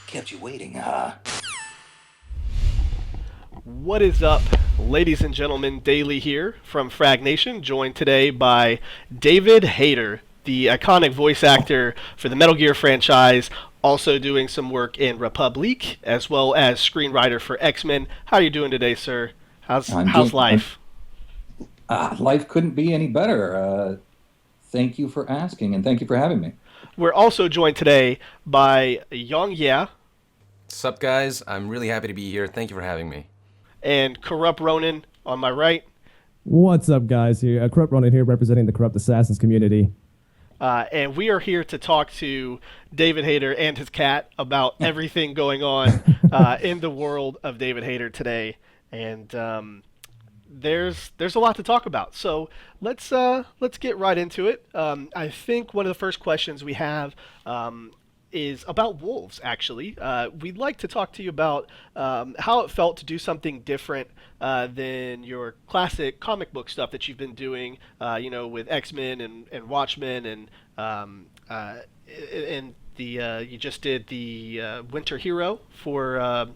Kept you waiting, huh? What is up, ladies and gentlemen? Daily here from FraggedNation, joined today by David Hayter, the iconic voice actor for the Metal Gear franchise, also doing some work in Republic, as well as screenwriter for X-Men. How are you doing today, sir? I'm How's doing. life? Life couldn't be any better. Thank you for asking, and thank you for having me. We're also joined today by Young Ye Sup, guys? I'm really happy to be here. Thank you for having me. and KorruptRonin on my right. What's up, guys? Here, KorruptRonin here, representing the Corrupt Assassins community. And we are here to talk to David Hayter and his cat about everything going on in the world of David Hayter today. And there's a lot to talk about. So let's get right into it. I think one of the first questions we have is about wolves. Actually, we'd like to talk to you about how it felt to do something different than your classic comic book stuff that you've been doing. With X-Men and Watchmen and the you just did the Winter Hero for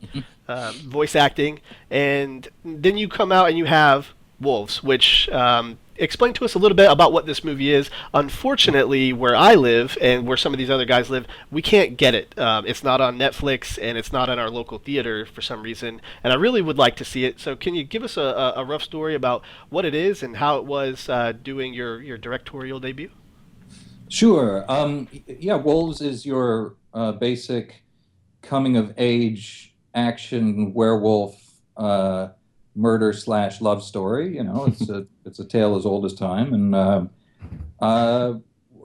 voice acting, and then you come out and you have Wolves, which explain to us a little bit about what this movie is. Unfortunately, where I live and where some of these other guys live, we can't get it. It's not on Netflix and it's not in our local theater for some reason, and I really would like to see it. So can you give us a rough story about what it is and how it was doing your directorial debut? Sure. Yeah, Wolves is your basic coming of age action werewolf murder slash love story. It's a tale as old as time, and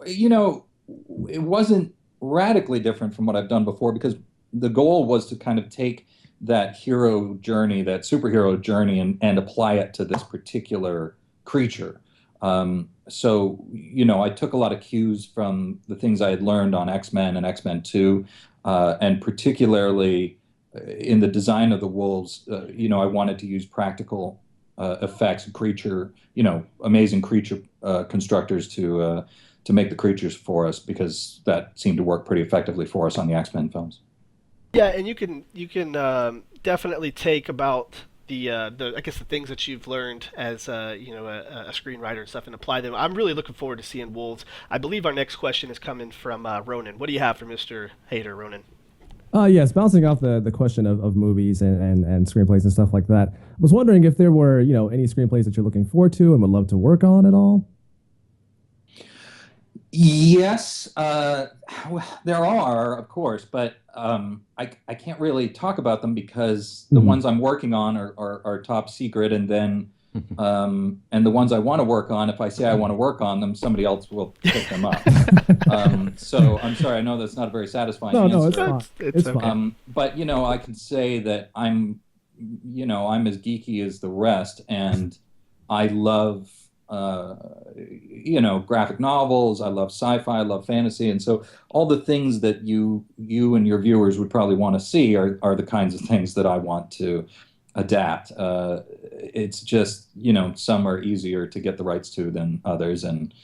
it wasn't radically different from what I've done before because the goal was to kind of take that hero journey, that superhero journey, and apply it to this particular creature. I took a lot of cues from the things I had learned on X-Men and X-Men 2, and particularly in the design of the wolves. I wanted to use practical effects, amazing creature constructors to make the creatures for us because that seemed to work pretty effectively for us on the X-Men films. Yeah, and you can definitely take about the I guess the things that you've learned as a screenwriter and stuff and apply them. I'm really looking forward to seeing Wolves. I believe our next question is coming from Ronan. What do you have for Mr. Hayter, Ronan? Yes, bouncing off the question of movies and screenplays and stuff like that. I was wondering if there were, any screenplays that you're looking forward to and would love to work on at all. Yes, there are, of course, but I can't really talk about them because the ones I'm working on are top secret, and then and the ones I want to work on, if I say I want to work on them, somebody else will pick them up. So I'm sorry, I know that's not a very satisfying No, answer. no, it's fine. It's fine. But I can say that I'm as geeky as the rest, and I love graphic novels. I love sci-fi. I love fantasy, and so all the things that you and your viewers would probably want to see are the kinds of things that I want to adapt. It's just some are easier to get the rights to than others, and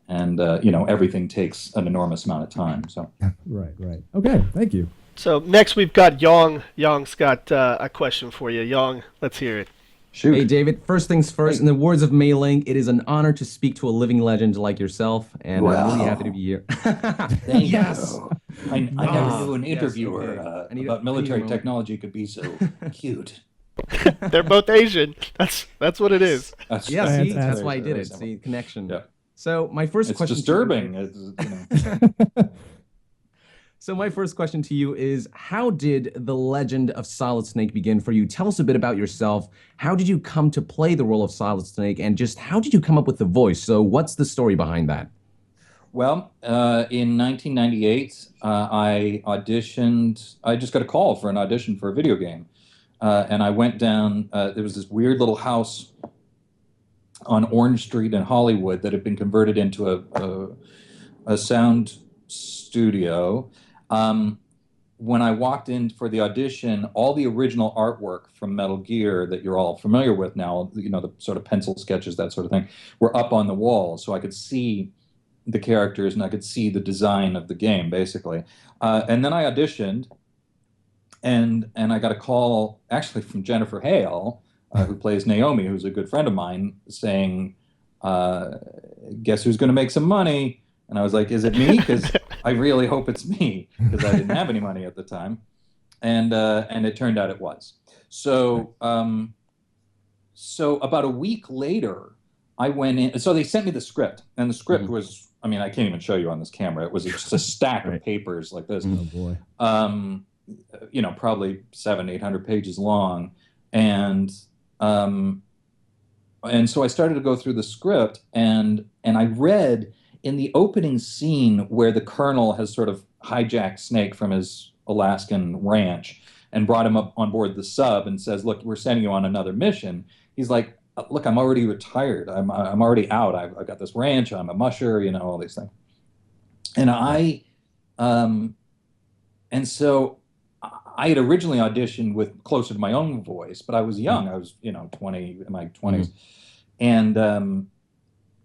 everything takes an enormous amount of time. So Right. Okay, thank you. So next we've got Yong. Yong's got a question for you. Yong, let's hear it. shoot. Hey, David, first things first, in the words of Mei Ling, it is an honor to speak to a living legend like yourself, and I'm really happy to be here. Thank Yes. you. I never knew an Yes, interviewer okay. I need about a military moment. technology could be so cute. They're both Asian. That's what it is. That's, Yeah, see, Fantastic. that's why I did very it. simple. See, connection. Yeah. So my first It's question. disturbing. So my first question to you is, how did the legend of Solid Snake begin for you? Tell us a bit about yourself. How did you come to play the role of Solid Snake, and just how did you come up with the voice? So what's the story behind that? Well, in 1998, I auditioned. I just got a call for an audition for a video game. And I went down. There was this weird little house on Orange Street in Hollywood that had been converted into a sound studio. When I walked in for the audition, all the original artwork from Metal Gear that you're all familiar with now, the sort of pencil sketches, that sort of thing, were up on the wall. So I could see the characters and I could see the design of the game, basically. And then I auditioned, and I got a call actually from Jennifer Hale, who plays Naomi, who's a good friend of mine, saying, "Guess who's going to make some money?" And I was like, "Is it me?" Because I really hope it's me, because I didn't have any money at the time, and it turned out it was. So so about a week later, I went in. So they sent me the script, and the script was, I mean, I can't even show you on this camera. It was just a stack of papers like this. Oh boy. You know, probably 700-800 pages long, and so I started to go through the script, and I read in the opening scene where the colonel has sort of hijacked Snake from his Alaskan ranch and brought him up on board the sub and says, "Look, we're sending you on another mission." He's like, "Look, I'm already retired. I'm already out. I've got this ranch. I'm a musher, you know, all these things." And and so I had originally auditioned with closer to my own voice, but I was young. I was, you know, 20, in my 20s.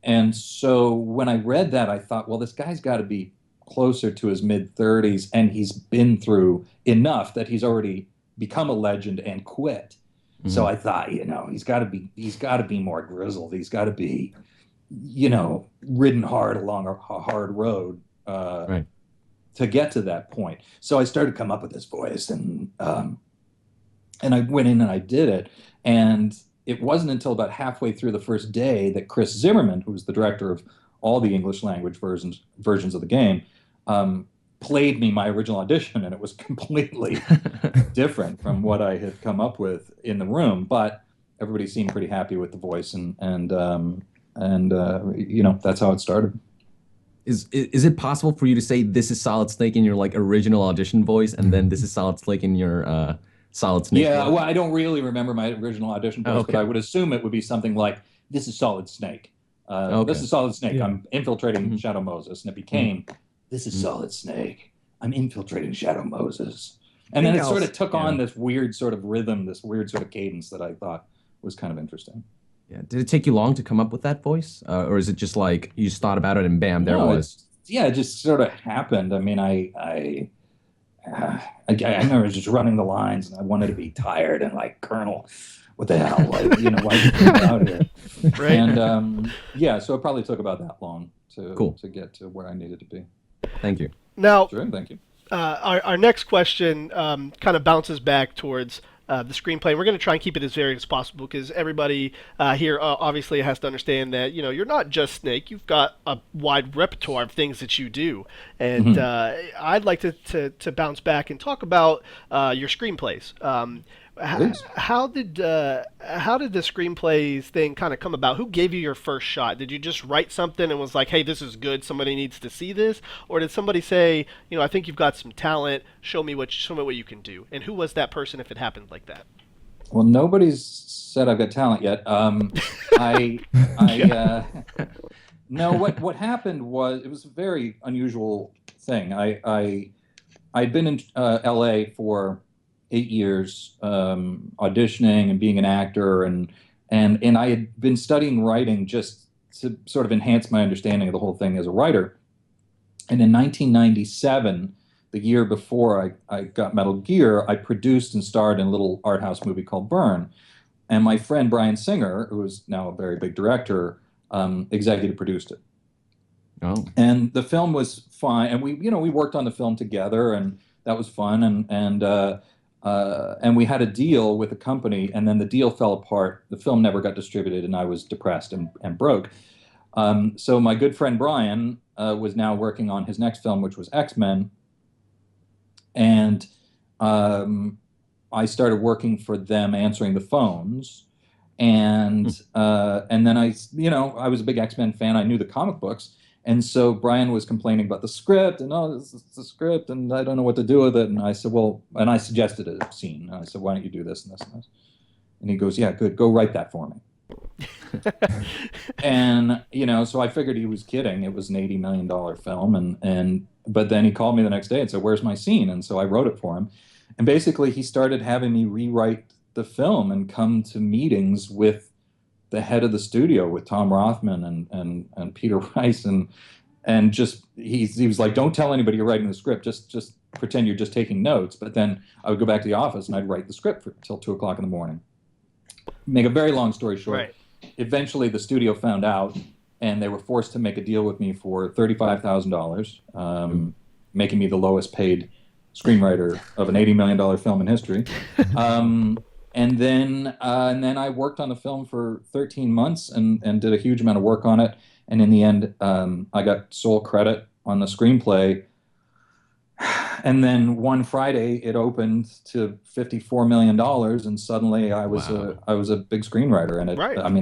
And so when I read that, I thought, well, this guy's got to be closer to his mid-30s, and he's been through enough that he's already become a legend and quit. So I thought, you know, he's got to be more grizzled. He's got to be, you know, ridden hard along a hard road to get to that point. So I started to come up with this voice, and I went in and I did it. And it wasn't until about halfway through the first day that Chris Zimmerman, who was the director of all the English language versions of the game, played me my original audition, and it was completely different from what I had come up with in the room. But everybody seemed pretty happy with the voice, and you know, that's how it started. Is it possible for you to say this is Solid Snake in your like original audition voice, and then this is Solid Snake in your Solid Snake? Yeah, well, I don't really remember my original audition voice, but I would assume it would be something like, "This is Solid Snake. This is Solid Snake. I'm infiltrating Shadow Moses," and it became, "This is Solid Snake. I'm infiltrating Shadow Moses." And then it sort of took on this weird sort of rhythm, this weird sort of cadence that I thought was kind of interesting. Yeah. Did it take you long to come up with that voice, or is it just like you just thought about it and bam, there it was? It just sort of happened. I mean, I remember just running the lines, and I wanted to be tired and like, "Colonel, what the hell? Like, you know, why are you out here?" Right. And so it probably took about that long to get to where I needed to be. Thank you. Now, Sure, thank you. Our next question kind of bounces back towards the screenplay. We're going to try and keep it as varied as possible, because everybody here obviously has to understand that, you know, you're not just Snake. You've got a wide repertoire of things that you do, and I'd like to bounce back and talk about your screenplays. How did the screenplays thing kind of come about? Who gave you your first shot? Did you just write something and was like, "Hey, this is good. Somebody needs to see this," or did somebody say, "You know, I think you've got some talent. Show me what you can do"? And who was that person if it happened like that? Well, nobody's said I've got talent yet. No. What happened was, it was a very unusual thing. I'd been in L.A. for 8 years, auditioning and being an actor, and I had been studying writing just to sort of enhance my understanding of the whole thing as a writer. And in 1997, the year before I got Metal Gear, I produced and starred in a little art house movie called Burn. And my friend Brian Singer, who is now a very big director, executive produced it. Oh. And the film was fine, and we worked on the film together, and that was fun, and we had a deal with a company, and then the deal fell apart. The film never got distributed, and I was depressed and broke. So my good friend Brian was now working on his next film, which was X-Men, and I started working for them, answering the phones, and then I was a big X-Men fan. I knew the comic books. And so Brian was complaining about the script, and this is the script, and I don't know what to do with it. And I said, well, and I suggested a scene. And I said, why don't you do this and this and this? And he goes, yeah, good, go write that for me. And so I figured he was kidding. It was an $80 million film, but then he called me the next day and said, where's my scene? And so I wrote it for him. And basically he started having me rewrite the film and come to meetings with the head of the studio, with Tom Rothman and Peter Rice, and just he was like, don't tell anybody you're writing the script, just pretend you're just taking notes, but then I would go back to the office and I'd write the script till 2 o'clock in the morning. Make a very long story short. Right. Eventually, the studio found out, and they were forced to make a deal with me for $35,000, making me the lowest paid screenwriter of an $80 million film in history. And then I worked on the film for 13 months and did a huge amount of work on it. And in the end, I got sole credit on the screenplay. And then one Friday, it opened to $54 million, and suddenly I was a big screenwriter, and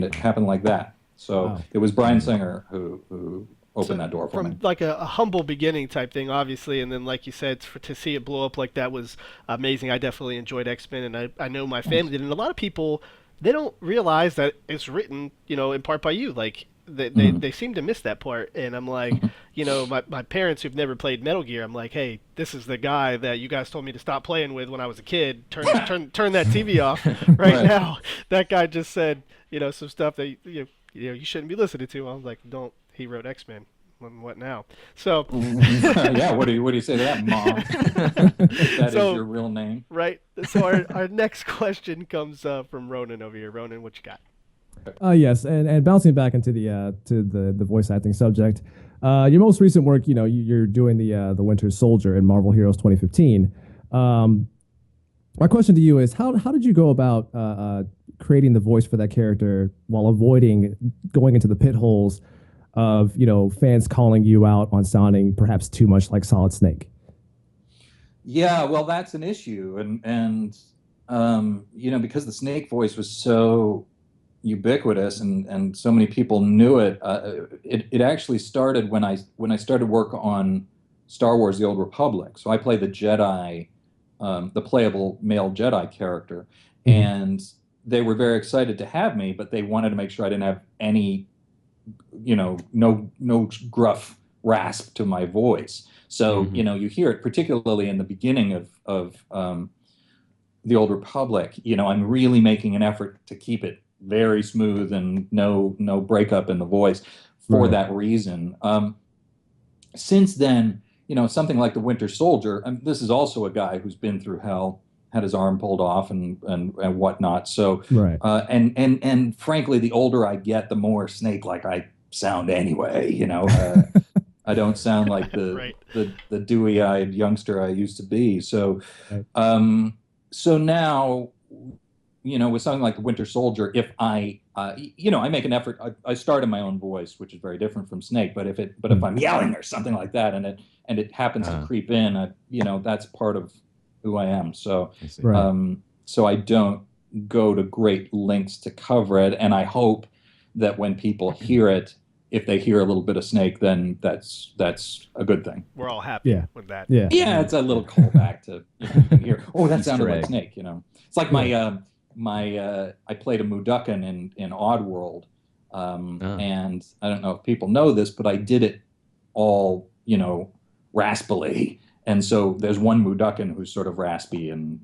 it happened like that. So it was Bryan Singer who opened that door for me. From like a humble beginning type thing, obviously, and then like you said, to see it blow up like that was amazing. I definitely enjoyed X-Men, and I know my family did, and a lot of people, they don't realize that it's written, in part by you. Like they seem to miss that part, and I'm like, my parents who've never played Metal Gear, I'm like, hey, this is the guy that you guys told me to stop playing with when I was a kid. Turn that TV off right now. That guy just said, some stuff that you shouldn't be listening to. I was like, don't. He wrote X-Men. What now? So yeah, what do you say to that, Mom? That is your real name, right? So our next question comes from Ronan over here. Ronan, what you got? Yes, and bouncing back into the voice acting subject, your most recent work, you're doing the Winter Soldier in Marvel Heroes 2015. My question to you is, how did you go about creating the voice for that character while avoiding going into the pit holes of fans calling you out on sounding perhaps too much like Solid Snake? Yeah, well, that's an issue, and because the Snake voice was so ubiquitous and so many people knew it, it actually started when I started work on Star Wars: The Old Republic. So I play the Jedi, the playable male Jedi character, and they were very excited to have me, but they wanted to make sure I didn't have any, no gruff rasp to my voice. So you hear it particularly in the beginning of The Old Republic. I'm really making an effort to keep it very smooth and no breakup in the voice for that reason. Since then, something like the Winter Soldier, this is also a guy who's been through hell, had his arm pulled off and whatnot. So, and frankly, the older I get, the more Snake-like I sound anyway. I don't sound like the dewy-eyed youngster I used to be. So, so now, with something like the Winter Soldier, if I make an effort, I start in my own voice, which is very different from Snake. But if I'm yelling or something like that, and it happens to creep in, that's part of who I am. So, so I don't go to great lengths to cover it, and I hope that when people hear it, if they hear a little bit of Snake, then that's a good thing. We're all happy with that. Yeah, it's a little callback to you can hear. Oh, that sounded like Snake. It's like I played a Mudokon in Oddworld, and I don't know if people know this, but I did it all raspily, and so there's one Mudokon who's sort of raspy and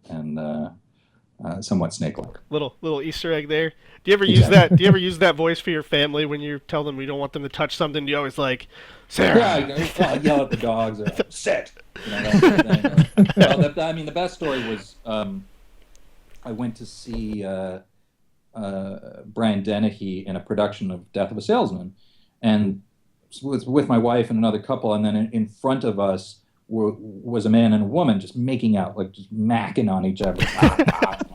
somewhat snake-like. Little Easter egg there. Do you ever use that? Do you ever use that voice for your family when you tell them you don't want them to touch something? Do you always like, Sarah? Yeah, I yell at the dogs. Sit. That sort of thing. The best story was I went to see Brian Dennehy in a production of Death of a Salesman, and with my wife and another couple, and then in front of us was a man and a woman just making out, like just macking on each other,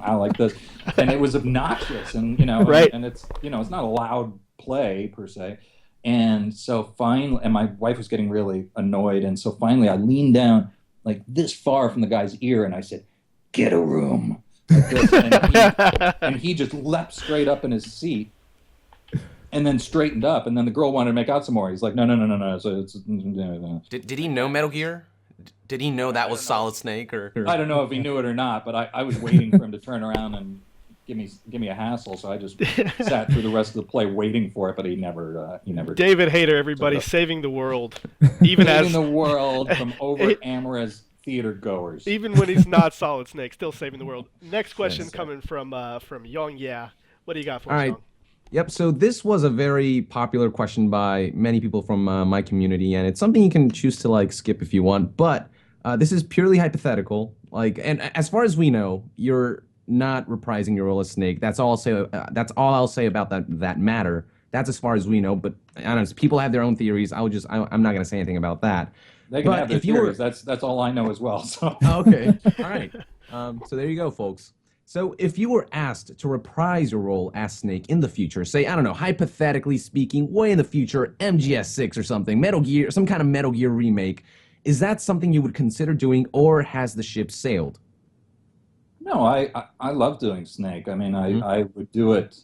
like this, and it was obnoxious, and and it's it's not a loud play per se, and so finally, and my wife was getting really annoyed, and so finally I leaned down like this far from the guy's ear, and I said, "Get a room." Like this, and he just leapt straight up in his seat, and then straightened up, and then the girl wanted to make out some more. He's like, no. So it's. Did he know Metal Gear? Did he know that was Solid Snake? Or I don't know if he knew it or not, but I was waiting for him to turn around and give me a hassle. So I just sat through the rest of the play waiting for it, but he never. David Hayter, everybody, saving the world, saving the world from over Amara's theater goers. Even when he's not Solid Snake, still saving the world. Next question coming from Young. Yeah, what do you got for us, Young? Yep, so this was a very popular question by many people from my community, and it's something you can choose to skip if you want, but This is purely hypothetical. Like, and as far as we know, you're not reprising your role as Snake. That's all I'll say. That's all I'll say about that matter. That's as far as we know. But I don't know. People have their own theories. I'm not going to say anything about that. They can But have their if you were, theories. That's all I know as well. So oh, okay, all right. So there you go, folks. So if you were asked to reprise your role as Snake in the future, say, I don't know, hypothetically speaking, way in the future, MGS6 or something, Metal Gear, some kind of Metal Gear remake, is that something you would consider doing, or has the ship sailed? no, I love doing Snake. I mean, I would do it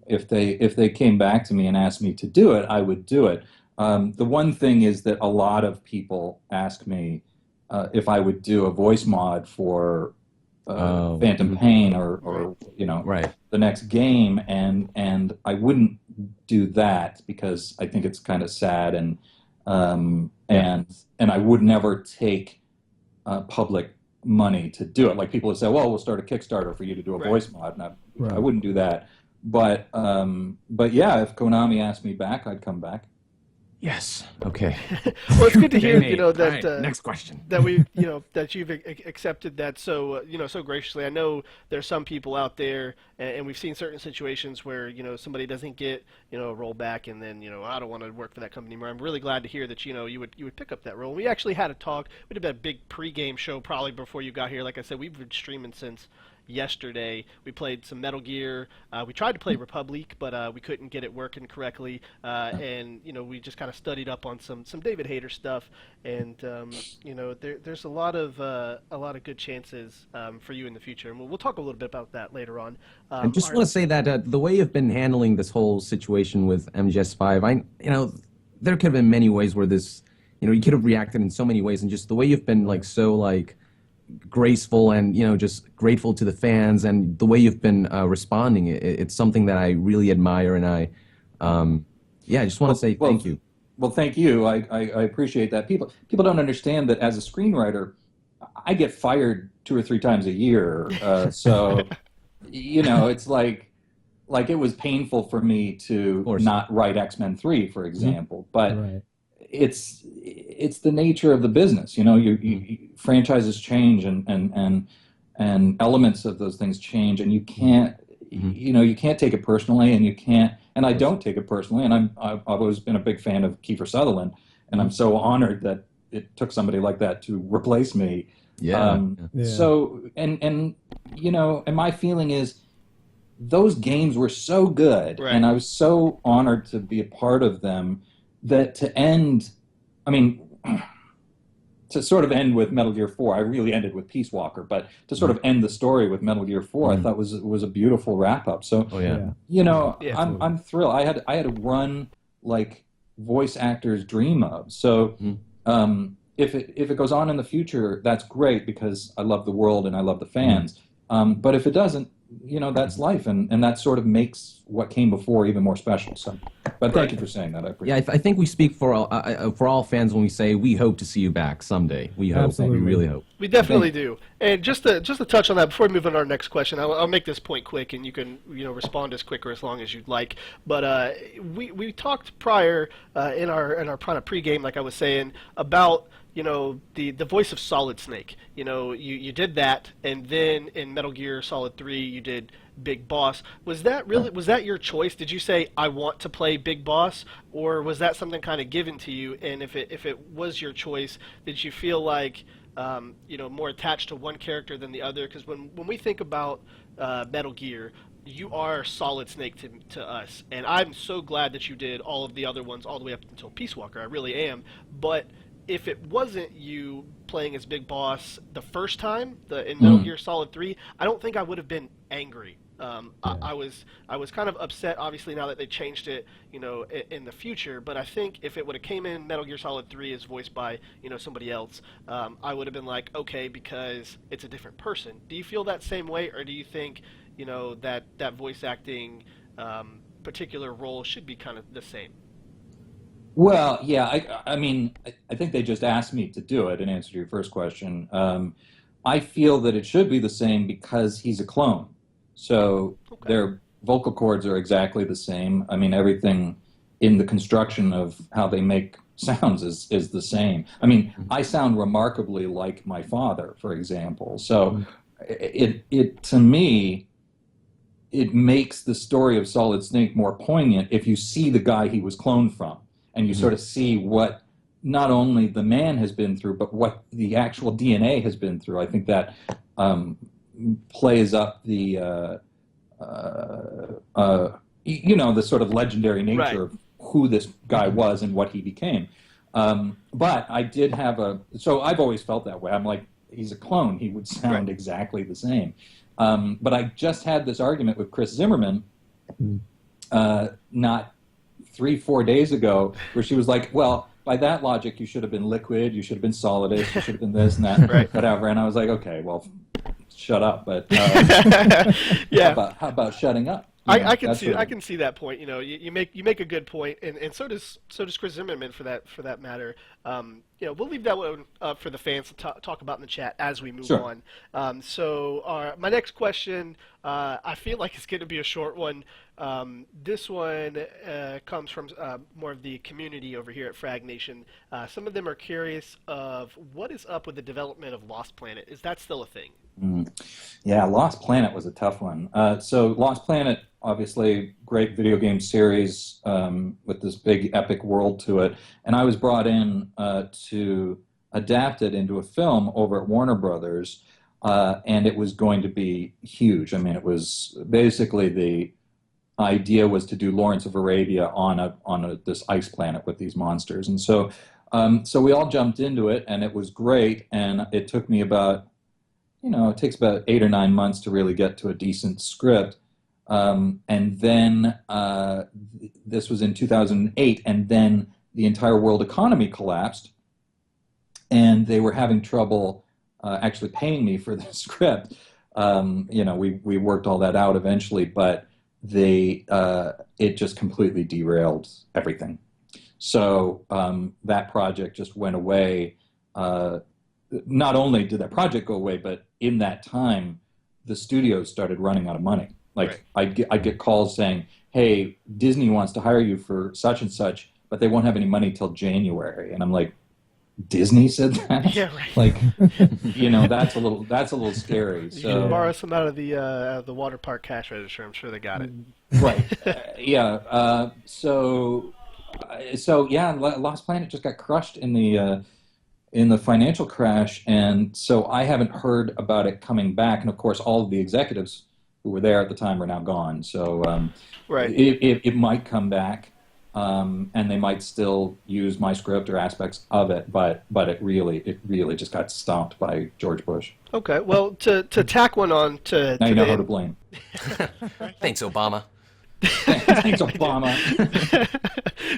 if they came back to me and asked me to do it, I would do it. The one thing is that a lot of people ask me if I would do a voice mod for Phantom Pain or Right. the next game, and I wouldn't do that because I think it's kind of sad and I would never take public money to do it. Like people would say, "Well, we'll start a Kickstarter for you to do a voice mod," and I wouldn't do that. But yeah, if Konami asked me back, I'd come back. Yes. Okay. Well, it's good to hear, Nate. that All right, next question. that we, that you've accepted that so, so graciously. I know there's some people out there, and we've seen certain situations where, somebody doesn't get, a rollback, and then, I don't want to work for that company anymore. I'm really glad to hear that, you would pick up that role. We actually had a talk. We did a big pregame show probably before you got here. Like I said, we've been streaming since yesterday. We played some Metal Gear. We tried to play Republic, but we couldn't get it working correctly. And we just kind of studied up on some David Hayter stuff. And there's a lot of good chances for you in the future. And we'll talk a little bit about that later on. I just want to say that the way you've been handling this whole situation with MGS5, there could have been many ways where this, you could have reacted in so many ways, and just the way you've been graceful and just grateful to the fans, and the way you've been responding, it's something that I really admire, and I just want to say thank you. Well, thank you. I appreciate that. People don't understand that as a screenwriter, I get fired 2 or 3 times a year. So it's like it was painful for me to not write X-Men 3, for example, but it's the nature of the business. You franchises change and elements of those things change, and you can't you can't take it personally, and I don't take it personally, and I've always been a big fan of Kiefer Sutherland, and I'm so honored that it took somebody like that to replace me. So and my feeling is those games were so good, and I was so honored to be a part of them, that to sort of end with Metal Gear 4, I really ended with Peace Walker, but to sort of end the story with Metal Gear 4, I thought was a beautiful wrap up. So, I'm thrilled. I had to run like voice actors dream of. So, if it goes on in the future, that's great because I love the world and I love the fans. But if it doesn't, that's life, and that sort of makes what came before even more special. So, but thank you for saying that. I appreciate it. I think we speak for all fans when we say we hope to see you back someday. We hope. Absolutely. We really hope. We definitely do. And just to touch on that before we move on to our next question, I'll make this point quick, and you can respond as quick or as long as you'd like. But we talked prior in our kind of pregame, like I was saying, about the voice of Solid Snake. You did that, and then in Metal Gear Solid 3 you did Big Boss. Was that your choice? Did you say I want to play Big Boss, or was that something kind of given to you? And if it was your choice, did you feel like more attached to one character than the other? Because when we think about Metal Gear, you are Solid Snake to us, and I'm so glad that you did all of the other ones all the way up until Peace Walker. I really am. But if it wasn't you playing as Big Boss the first time, in Metal Gear Solid 3, I don't think I would have been angry. I was kind of upset, obviously, now that they changed it, in the future. But I think if it would have came in Metal Gear Solid 3 as voiced by, somebody else, I would have been like, okay, because it's a different person. Do you feel that same way, or do you think, that voice acting particular role should be kind of the same? Well, yeah, I think they just asked me to do it in answer to your first question. I feel that it should be the same because he's a clone. So their vocal cords are exactly the same. I mean, everything in the construction of how they make sounds is the same. I mean, I sound remarkably like my father, for example. So it to me, it makes the story of Solid Snake more poignant if you see the guy he was cloned from, and you sort of see what not only the man has been through, but what the actual DNA has been through. I think that plays up the the sort of legendary nature of who this guy was and what he became. But I did have so I've always felt that way. I'm like, he's a clone. He would sound exactly the same. But I just had this argument with Chris Zimmerman not 3-4 days ago, where she was like, well, by that logic, you should have been Liquid, you should have been Solidus, you should have been this and that, whatever. And I was like, okay, well, shut up. But how about shutting up? I can see that point. You make a good point, and so does Chris Zimmerman for that matter. We'll leave that one up for the fans to talk about in the chat as we move on. So my next question, I feel like it's going to be a short one. This one comes from more of the community over here at FraggedNation. Some of them are curious of what is up with the development of Lost Planet. Is that still a thing? Yeah, Lost Planet was a tough one. So Lost Planet, obviously, great video game series with this big epic world to it. And I was brought in to adapt it into a film over at Warner Brothers, and it was going to be huge. I mean, it was basically the idea was to do Lawrence of Arabia on this ice planet with these monsters. And so we all jumped into it, and it was great. And it took me about, it takes about 8 or 9 months to really get to a decent script. And then this was in 2008, and then the entire world economy collapsed, and they were having trouble actually paying me for the script. We worked all that out eventually, but it just completely derailed everything. So that project just went away. Not only did that project go away, but in that time, the studios started running out of money. Like I'd get calls saying, "Hey, Disney wants to hire you for such and such, but they won't have any money till January." And I'm like, "Disney said that?" Yeah, right. Like, that's a little scary. You So can borrow some out of the water park cash register. I'm sure they got it. Right. Yeah. So yeah, Lost Planet just got crushed in the financial crash, and so I haven't heard about it coming back. And of course, all of the executives who were there at the time are now gone. So it might come back, and they might still use my script or aspects of it, but it really just got stomped by George Bush. Okay, well, to tack one on to now you know who to blame. Thanks, Obama. Thanks, Obama.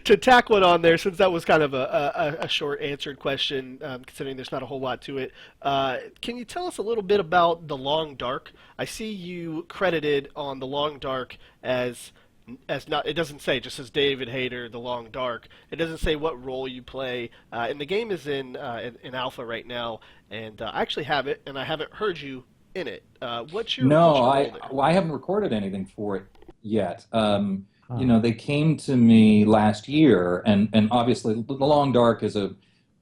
To tack one on there, since that was kind of a short answered question, considering there's not a whole lot to it, can you tell us a little bit about The Long Dark? I see you credited on The Long Dark as not. It doesn't say, it just says David Hayter, The Long Dark. It doesn't say what role you play, and the game is in alpha right now, and I actually have it, and I haven't heard you in it. What's your role there? I haven't recorded anything for it yet. They came to me last year, and obviously The Long Dark is a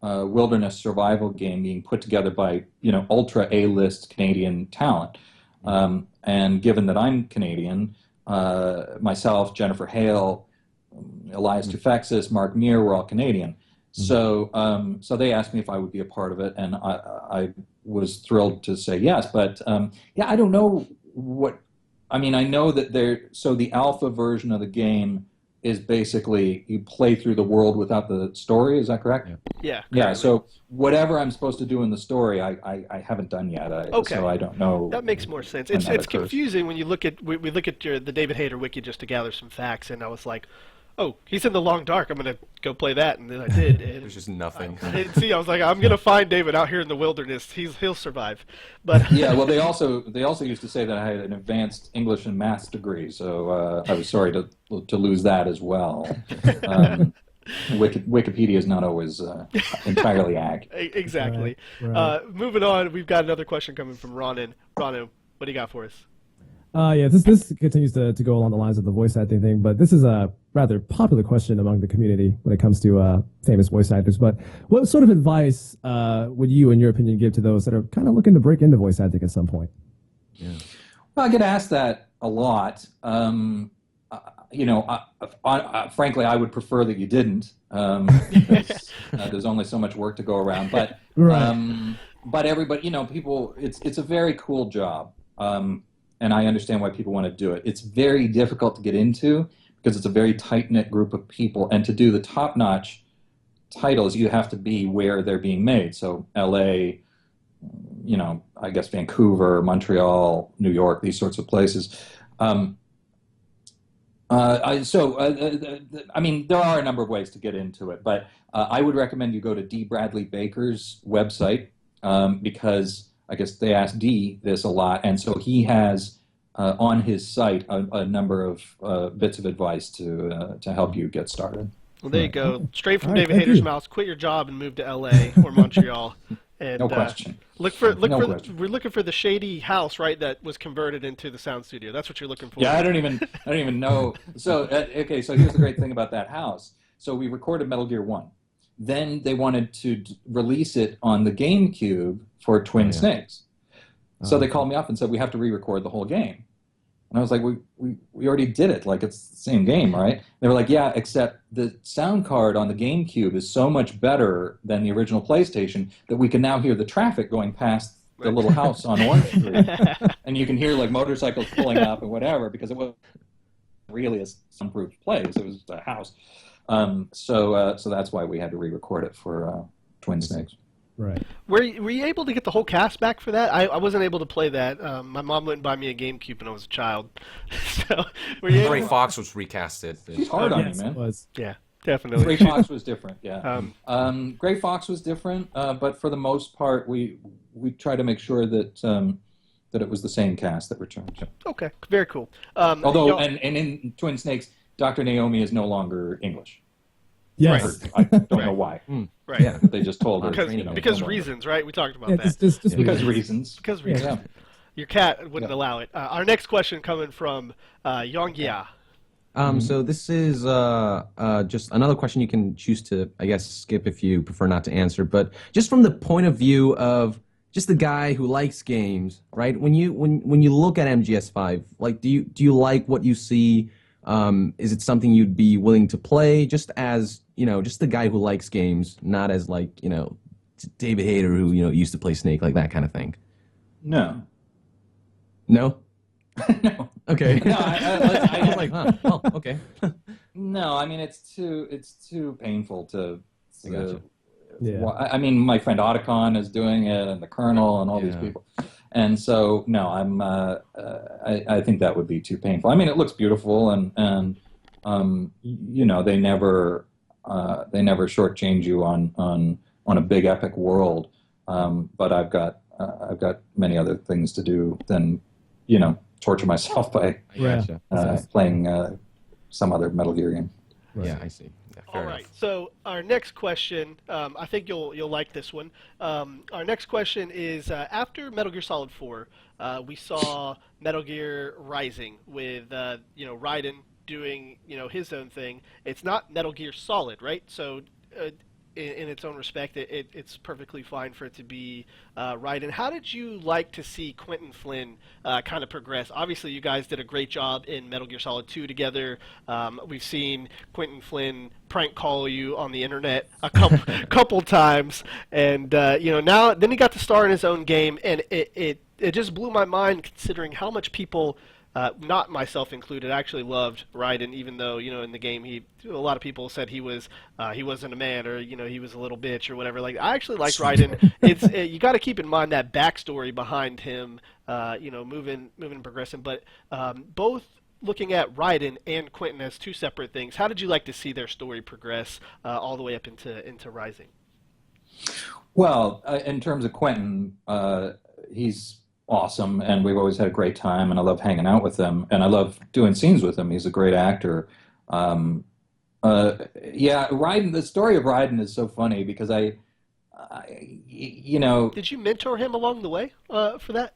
wilderness survival game being put together by ultra A-list Canadian talent. And given that I'm Canadian, myself, Jennifer Hale, Elias Tufexis, Mark Meir, we're all Canadian. So they asked me if I would be a part of it, and I was thrilled to say yes. But I don't know what. I mean, I know that the alpha version of the game is basically you play through the world without the story. Is that correct? Yeah. Yeah. So whatever I'm supposed to do in the story, I haven't done yet. Okay. So I don't know. That makes more sense. It's confusing when you look at we look at the David Hayter wiki just to gather some facts, and I was like, oh, he's in The Long Dark. I'm gonna go play that, and then I did. And There's just nothing. I was like, I'm gonna find David out here in the wilderness. He'll survive. But yeah, well, they also used to say that I had an advanced English and maths degree, so I was sorry to lose that as well. Wikipedia is not always entirely accurate. Exactly. Right. Moving on, we've got another question coming from Ronin. Ronin, what do you got for us? Yeah, this continues to go along the lines of the voice acting thing, but this is a rather popular question among the community when it comes to famous voice actors. But what sort of advice would you, in your opinion, give to those that are kind of looking to break into voice acting at some point? Well, I get asked that a lot. Frankly, I would prefer that you didn't, because there's only so much work to go around. But Right. but everybody, people, it's a very cool job, and I understand why people want to do it. It's very difficult to get into because it's a very tight-knit group of people, and to do the top-notch titles, you have to be where they're being made. So L.A., I guess Vancouver, Montreal, New York, these sorts of places. I mean, there are a number of ways to get into it, but I would recommend you go to D. Bradley Baker's website, because I guess they asked D this a lot, and so he has on his site a number of bits of advice to help you get started. Well, there you go. Straight from All right, David thank Hayter's you. mouth. Quit your job and move to L.A. or Montreal. And No question. look for No question. we're looking for the shady house, right? That was converted into the sound studio. That's what you're looking for. Yeah, I don't even know. So okay, so here's the great thing about that house. So we recorded Metal Gear 1. Then they wanted to release it on the GameCube for Twin Snakes. So they called me up and said, we have to re-record the whole game. And I was like, we already did it. Like, it's the same game, right? They were like, yeah, except the sound card on the GameCube is so much better than the original PlayStation that we can now hear the traffic going past the little house on Orange Street. And you can hear, like, motorcycles pulling up and whatever, because it wasn't really a soundproof place. It was a house. So that's why we had to re-record it for Twin Snakes. Right. Were you able to get the whole cast back for that? I wasn't able to play that. My mom wouldn't buy me a GameCube when I was a child. So were you Ray able? Fox was recasted. He's hard on you, Yes, man. it was. Yeah, definitely. Gray Fox was different, yeah. Um, Gray Fox was different, but for the most part, we try to make sure that that it was the same cast that returned. Okay, very cool. Although, and in Twin Snakes, Dr. Naomi is no longer English. Yes. I don't know why. right. Yeah. They just told her. Because no because longer. reasons, right? We talked about Yeah, that. just Because because. reasons. Because reasons. Yeah. Your cat wouldn't allow it. Our next question coming from Yongjia. So this is just another question you can choose to, I guess, skip if you prefer not to answer. But just from the point of view of just the guy who likes games, right? When you look at MGS5, like, do you like what you see? Is it something you'd be willing to play? Just as just the guy who likes games, not as like David Hayter who used to play Snake, like that kind of thing. No. No. No. Okay. No, I was like, huh. Well, okay. No, I mean it's too painful to. I gotcha. Yeah. I mean, my friend Otacon is doing it, and the Colonel, and all these people, and so no, I think that would be too painful. I mean, it looks beautiful, and they never shortchange you on a big epic world, but I've got many other things to do than torture myself by Gotcha. playing some other Metal Gear game. Yeah, I see. Yeah, fair All enough. right. So our next question, I think you'll like this one. Our next question is after Metal Gear Solid 4, we saw Metal Gear Rising with Raiden doing his own thing. It's not Metal Gear Solid, right? So in its own respect, it's perfectly fine for it to be Raiden. How did you like to see Quentin Flynn kind of progress? Obviously, you guys did a great job in Metal Gear Solid 2 together. We've seen Quentin Flynn prank call you on the internet a couple times, and now then he got to star in his own game, and it just blew my mind considering how much people. Not myself included, actually loved Raiden, even though in the game a lot of people said he wasn't a man, or he was a little bitch or whatever. Like, I actually liked Raiden. It's you got to keep in mind that backstory behind him, moving and progressing. But both looking at Raiden and Quentin as two separate things, how did you like to see their story progress all the way up into Rising? Well, in terms of Quentin, he's awesome, and we've always had a great time, and I love hanging out with him, and I love doing scenes with him. He's a great actor. Raiden. The story of Raiden is so funny because Did you mentor him along the way for that?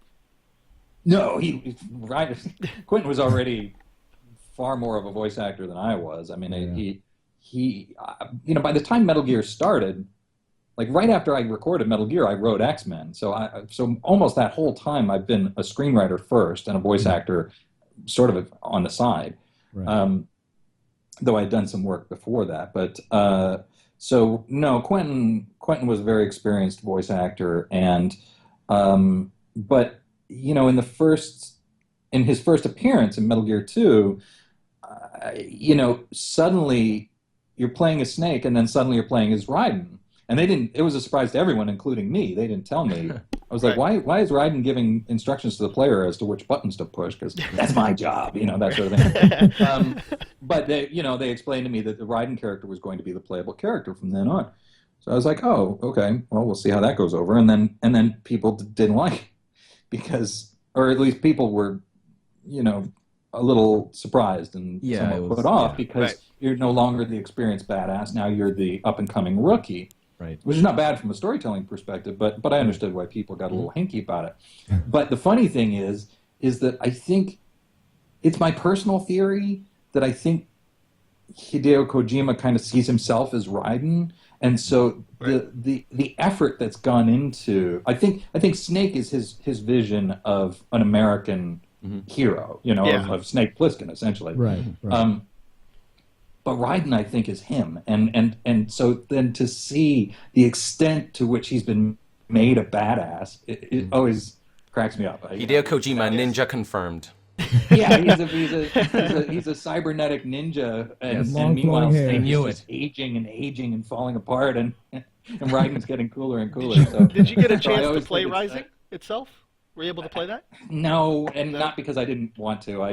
No, right. Quentin was already far more of a voice actor than I was. I mean, by the time Metal Gear started, like right after I recorded Metal Gear, I wrote X-Men. So almost that whole time I've been a screenwriter first and a voice actor sort of on the side. Right. Though I'd done some work before that. But so no, Quentin was a very experienced voice actor, and but in his first appearance in Metal Gear 2, suddenly you're playing as Snake, and then suddenly you're playing as Raiden. And it was a surprise to everyone, including me. They didn't tell me. I was like, why is Raiden giving instructions to the player as to which buttons to push? Because that's my job, that sort of thing. But they explained to me that the Raiden character was going to be the playable character from then on. So I was like, oh, okay, well, we'll see how that goes over. And then people didn't like it because, or at least people were, a little surprised and somewhat put off because you're no longer the experienced badass. Now you're the up-and-coming rookie. Right. Which is not bad from a storytelling perspective, but I understood why people got a little hinky about it. But the funny thing is that I think it's my personal theory that I think Hideo Kojima kind of sees himself as Raiden, and so the effort that's gone into I think Snake is his vision of an American hero, of Snake Plissken essentially. Right. But Raiden, I think, is him, and so then to see the extent to which he's been made a badass, it always cracks me up. Hideo Kojima, ninja confirmed. Yeah, he's a cybernetic ninja, and meanwhile Snake is just aging and falling apart, and Raiden's getting cooler and cooler. So, did you get a chance to play Rising itself? Were you able to play that? No, and not because I didn't want to. I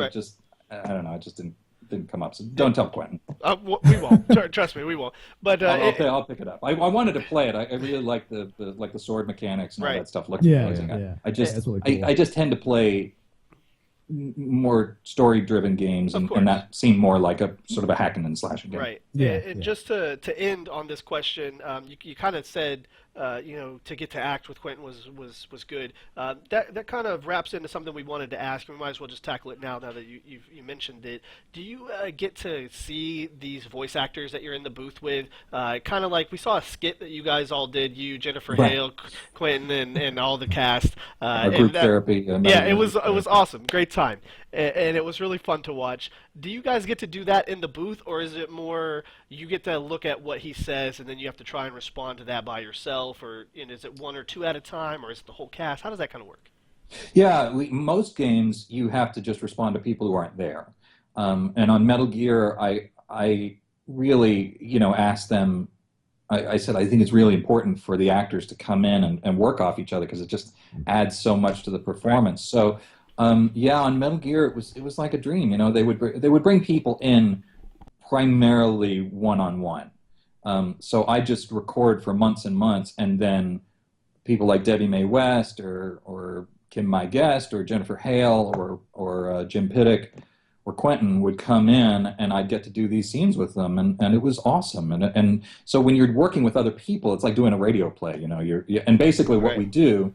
don't know. I just didn't come up. So don't tell Quentin. We won't. Trust me, we won't. But I'll pick it up. I wanted to play it. I really like the sword mechanics and all that stuff. Looks amazing. Yeah. I just really cool. I just tend to play more story-driven games, and that seemed more like a sort of a hack and slash game. Right. And just to end on this question, you kind of said to get to act with Quentin was good. That kind of wraps into something we wanted to ask. We might as well just tackle it now that you mentioned it. Do you get to see these voice actors that you're in the booth with? Kind of like we saw a skit that you guys all did. You, Jennifer Hale, Quentin, and all the cast. Group therapy. It was awesome. Great time. And it was really fun to watch. Do you guys get to do that in the booth, or is it more you get to look at what he says and then you have to try and respond to that by yourself, or is it one or two at a time, or is it the whole cast? How does that kind of work? Yeah, most games you have to just respond to people who aren't there. And on Metal Gear, I really asked them. I said I think it's really important for the actors to come in and work off each other because it just adds so much to the performance. So. On Metal Gear, it was like a dream. They would bring people in primarily one-on-one. So I just record for months and months, and then people like Debbie Mae West or Kim My Guest or Jennifer Hale or Jim Piddock or Quentin would come in, and I'd get to do these scenes with them, and it was awesome. And so when you're working with other people, it's like doing a radio play. And basically what we do.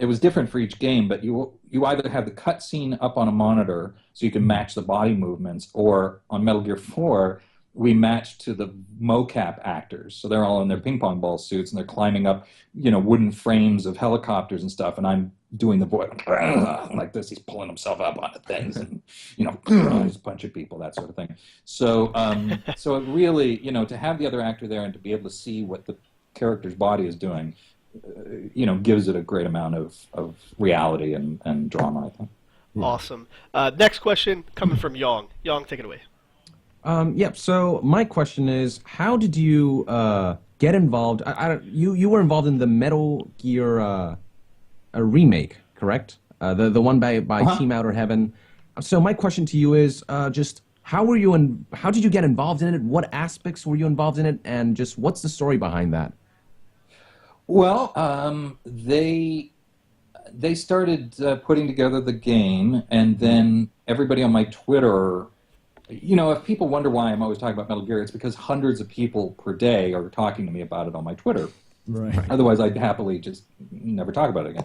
It was different for each game, but you either have the cutscene up on a monitor so you can match the body movements, or on Metal Gear 4, we matched to the mocap actors. So they're all in their ping pong ball suits and they're climbing up, wooden frames of helicopters and stuff, and I'm doing the voice like this. He's pulling himself up onto things and he's punching people, that sort of thing. So so it really, to have the other actor there and to be able to see what the character's body is doing. Gives it a great amount of reality and drama, I think. Yeah. Awesome. Next question coming from Yong. Yong, take it away. So my question is, how did you get involved? You were involved in the Metal Gear remake, correct? The one by Team Outer Heaven. So my question to you is just how did you get involved in it? What aspects were you involved in it? And just what's the story behind that? Well, they started putting together the game, and then everybody on my Twitter, if people wonder why I'm always talking about Metal Gear, it's because hundreds of people per day are talking to me about it on my Twitter. Right. Otherwise, I'd happily just never talk about it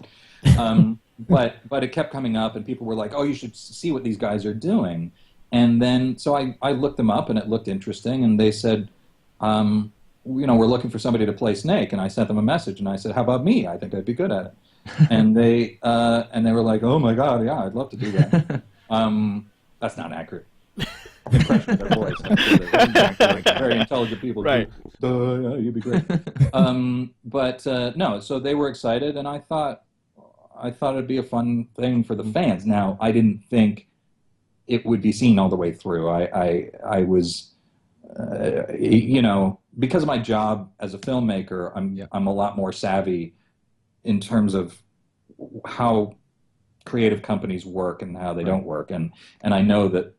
again. but it kept coming up, and people were like, "Oh, you should see what these guys are doing." And then so I looked them up, and it looked interesting, and they said, we're looking for somebody to play Snake, and I sent them a message, and I said, "How about me? I think I'd be good at it." And they were like, "Oh my God, yeah, I'd love to do that." That's not accurate. Impression of their voice. Like very intelligent people. Right. Yeah, you'd be great. But no, so they were excited, and I thought it'd be a fun thing for the fans. Now, I didn't think it would be seen all the way through. I was, because of my job as a filmmaker, I'm a lot more savvy in terms of how creative companies work and how they don't work, and I know that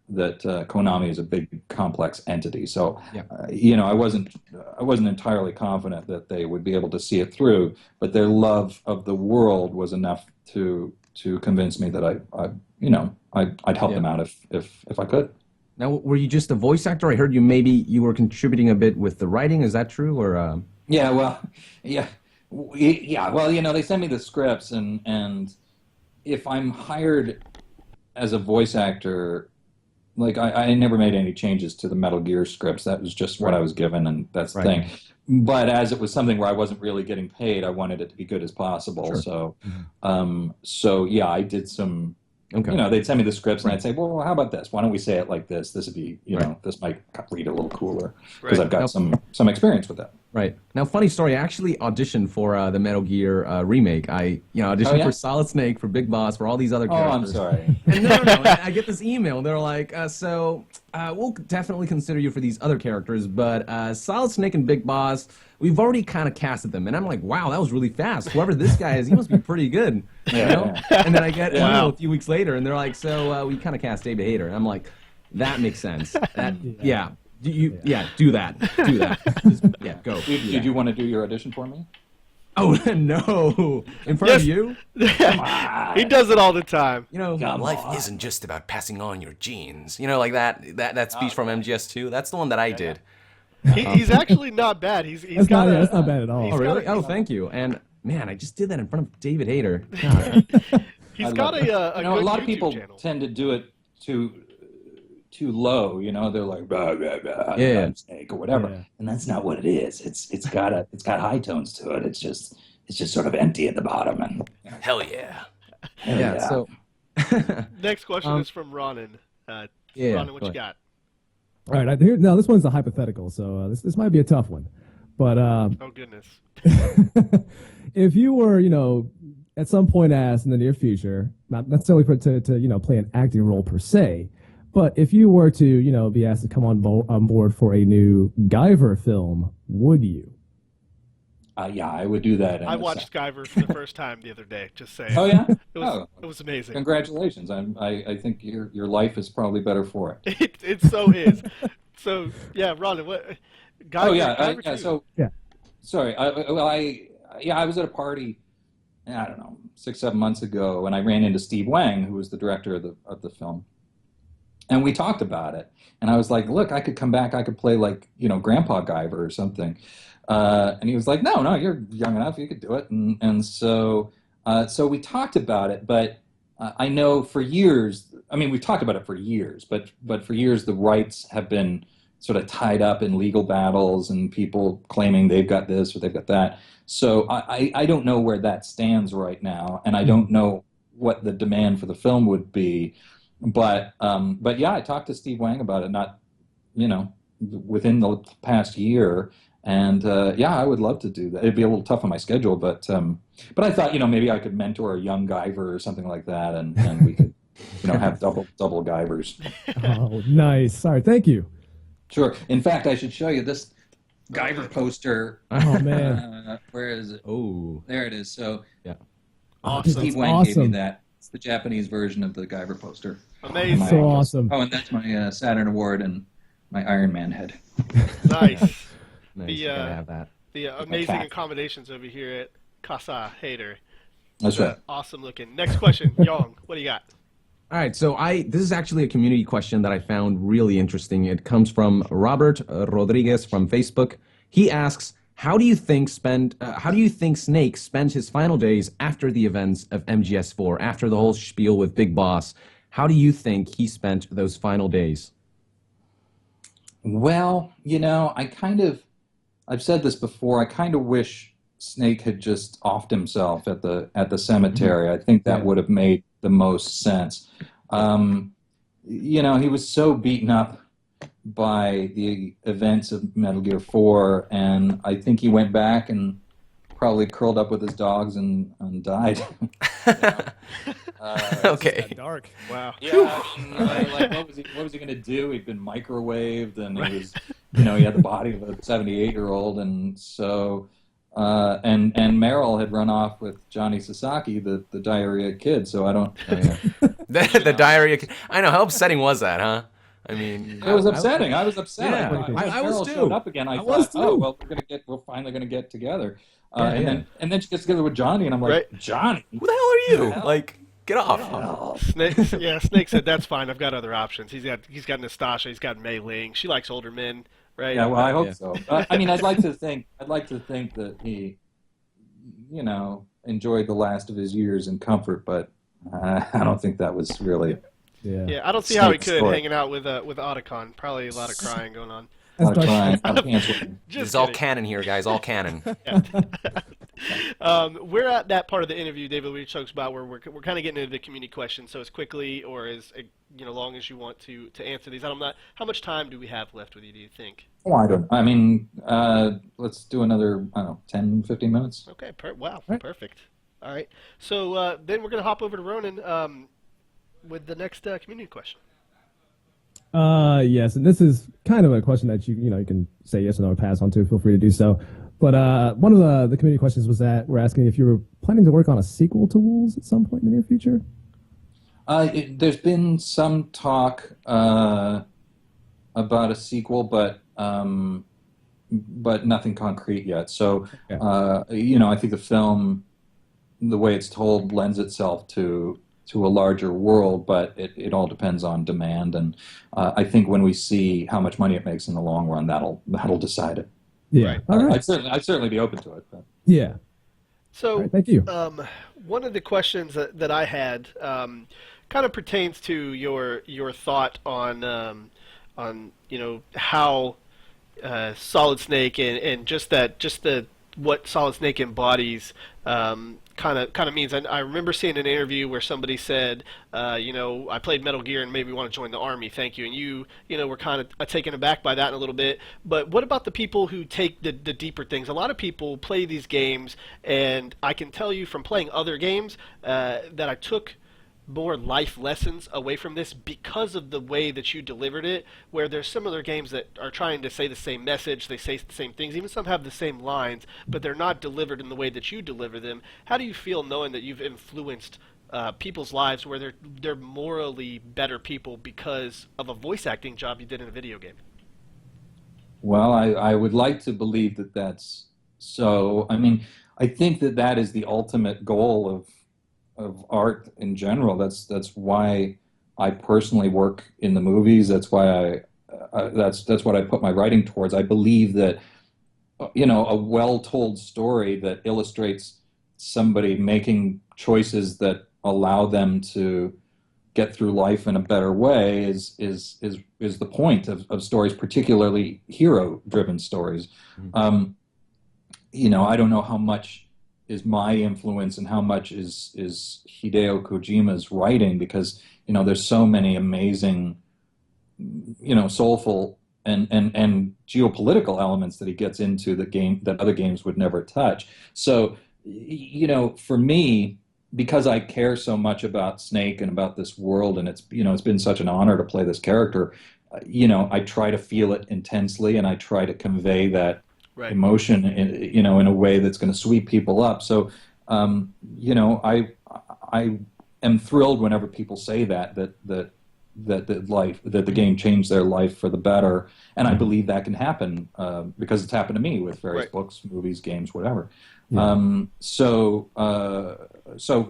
Konami is a big complex entity. So I wasn't entirely confident that they would be able to see it through, but their love of the world was enough to convince me that I'd help them out if I could. Now, were you just a voice actor? I heard you were contributing a bit with the writing. Is that true, or? Well, they send me the scripts, and if I'm hired as a voice actor, like I never made any changes to the Metal Gear scripts. That was just what I was given, and that's the thing. But as it was something where I wasn't really getting paid, I wanted it to be good as possible. Sure. So, I did some. Okay. They'd send me the scripts, and I'd say, "Well, how about this? Why don't we say it like this? This would be, this might read a little cooler because I've got some experience with that." Right. Now, funny story. I actually auditioned for the Metal Gear remake. I auditioned for Solid Snake, for Big Boss, for all these other characters. Oh, I'm sorry. And no. I get this email. They're like, we'll definitely consider you for these other characters, but Solid Snake and Big Boss, we've already kind of casted them. And I'm like, wow, that was really fast. Whoever this guy is, he must be pretty good. And then I get an email a few weeks later, and they're like, so we kind of cast David Hayter. And I'm like, that makes sense. Do that. Just, go. Did you want to do your audition for me? Oh, no. In front of you? He does it all the time. Life isn't just about passing on your genes. Like that speech from MGS2. That's the one that I did. He's actually not bad. That's not bad at all. Oh, really? Oh, thank you. And man, I just did that in front of David Hayter. He's got a good a lot of YouTube people channel. Tend to do it too low, they're like blah, blah, blah, Snake or whatever, and that's not what it is. It's got high tones to it. It's just sort of empty at the bottom, and hell yeah. So next question is from Ronin. Ronin, what you got? All right, now this one's a hypothetical, so this might be a tough one, but oh goodness. If you were at some point asked in the near future, not necessarily to play an acting role per se, but if you were to, be asked to come on board for a new Guyver film, would you? I would do that. I watched Guyver for the first time the other day. Just saying. Oh yeah, it was amazing. Congratulations! I think your life is probably better for it. It so is. So yeah, Ronin, what? Guyver, Sorry. I was at a party. I don't know, 6-7 months ago, and I ran into Steve Wang, who was the director of the film. And we talked about it, and I was like, "Look, I could come back. I could play Grandpa Guyver or something." And he was like, "No, you're young enough. You could do it." And so we talked about it. But I know for years. I mean, we've talked about it for years. But for years, the rights have been sort of tied up in legal battles and people claiming they've got this or they've got that. So I don't know where that stands right now, and I don't know what the demand for the film would be. But yeah, I talked to Steve Wang about it, not, within the past year, and I would love to do that. It'd be a little tough on my schedule, but I thought, maybe I could mentor a young Guyver or something like that, and we could, have double Guyvers. Oh, nice. All right, thank you. Sure. In fact, I should show you this Guyver poster. Oh man, where is it? Oh, there it is. So yeah, awesome. Steve Wang gave me that. It's the Japanese version of the Guyver poster. Amazing. So awesome. Oh, and that's my Saturn Award and my Iron Man head. Nice. Nice. Gotta have that. The amazing accommodations over here at Casa Hayter. That's right. Awesome looking. Next question, Young. What do you got? All right, so this is actually a community question that I found really interesting. It comes from Robert Rodriguez from Facebook. He asks, How do you think Snake spends his final days after the events of MGS4, after the whole spiel with Big Boss? How do you think he spent those final days? Well, I've said this before. I kind of wish Snake had just offed himself at the cemetery. I think that would have made the most sense. He was so beaten up by the events of Metal Gear 4, and I think he went back and probably curled up with his dogs and died. Okay. Dark. Wow. Yeah. Like what was he going to do? He'd been microwaved, and he was, he had the body of a 78-year-old, and so. And Meryl had run off with Johnny Sasaki, the diarrhea kid. So I don't. The diarrhea. I know. How upsetting was that, huh? I mean, it was upsetting. I was upset. Yeah, I was Meryl too. showed up again. I thought, oh well, we're finally gonna get together. And then she gets together with Johnny, and I'm like, Johnny, who the hell are you? Like, get off. Snake said, "That's fine. I've got other options. He's got Nastasha. He's got Mei Ling. She likes older men." Right. Yeah, well, I hope so. I mean, I'd like to think that he, enjoyed the last of his years in comfort, but I don't think that was really. Yeah, I don't see how he could hanging out with Otacon. Probably a lot of crying going on. A lot of crying, a lot of canceling. It's all canon here, guys. All canon. We're at that part of the interview, David, we talks about where we're kind of getting into the community questions. So as quickly or as long as you want to answer these. How much time do we have left with you? Do you think? Oh, I mean, let's do another 10, 15 minutes. Okay. Wow. Right. Perfect. All right. So then we're gonna hop over to Ronin with the next community question. Yes, and this is kind of a question that you can say yes or no or pass on to. Feel free to do so. But one of the community questions was that we're asking if you were planning to work on a sequel to Wolves at some point in the near future. There's been some talk about a sequel, but nothing concrete yet. So, I think the film, the way it's told, lends itself to a larger world, but it all depends on demand. And I think when we see how much money it makes in the long run, that'll decide it. Yeah, right. All right. I'd certainly be open to it. But. Yeah. So, right, thank you. One of the questions that I had kind of pertains to your thought on how Solid Snake and just what Solid Snake embodies kind of means. And I remember seeing an interview where somebody said, I played Metal Gear and made me want to join the Army. Thank you. And you were kind of taken aback by that in a little bit. But what about the people who take the deeper things? A lot of people play these games, and I can tell you from playing other games that I took more life lessons away from this because of the way that you delivered it, where there's similar games that are trying to say the same message, they say the same things, even some have the same lines, but they're not delivered in the way that you deliver them. How do you feel knowing that you've influenced people's lives where they're morally better people because of a voice acting job you did in a video game? Well, I would like to believe that that's so. I mean, I think that is the ultimate goal of art in general. That's why I personally work in the movies. That's why that's what I put my writing towards. I believe that a well-told story that illustrates somebody making choices that allow them to get through life in a better way is the point of stories, particularly hero-driven stories. Mm-hmm. I don't know how much is my influence and how much is Hideo Kojima's writing, because there's so many amazing soulful and geopolitical elements that he gets into the game that other games would never touch. So for me, because I care so much about Snake and about this world, and it's been such an honor to play this character, I try to feel it intensely, and I try to convey that emotion in a way that's going to sweep people up. So I am thrilled whenever people say that the game changed their life for the better, and I believe that can happen because it's happened to me with various books, movies, games, whatever. Yeah. So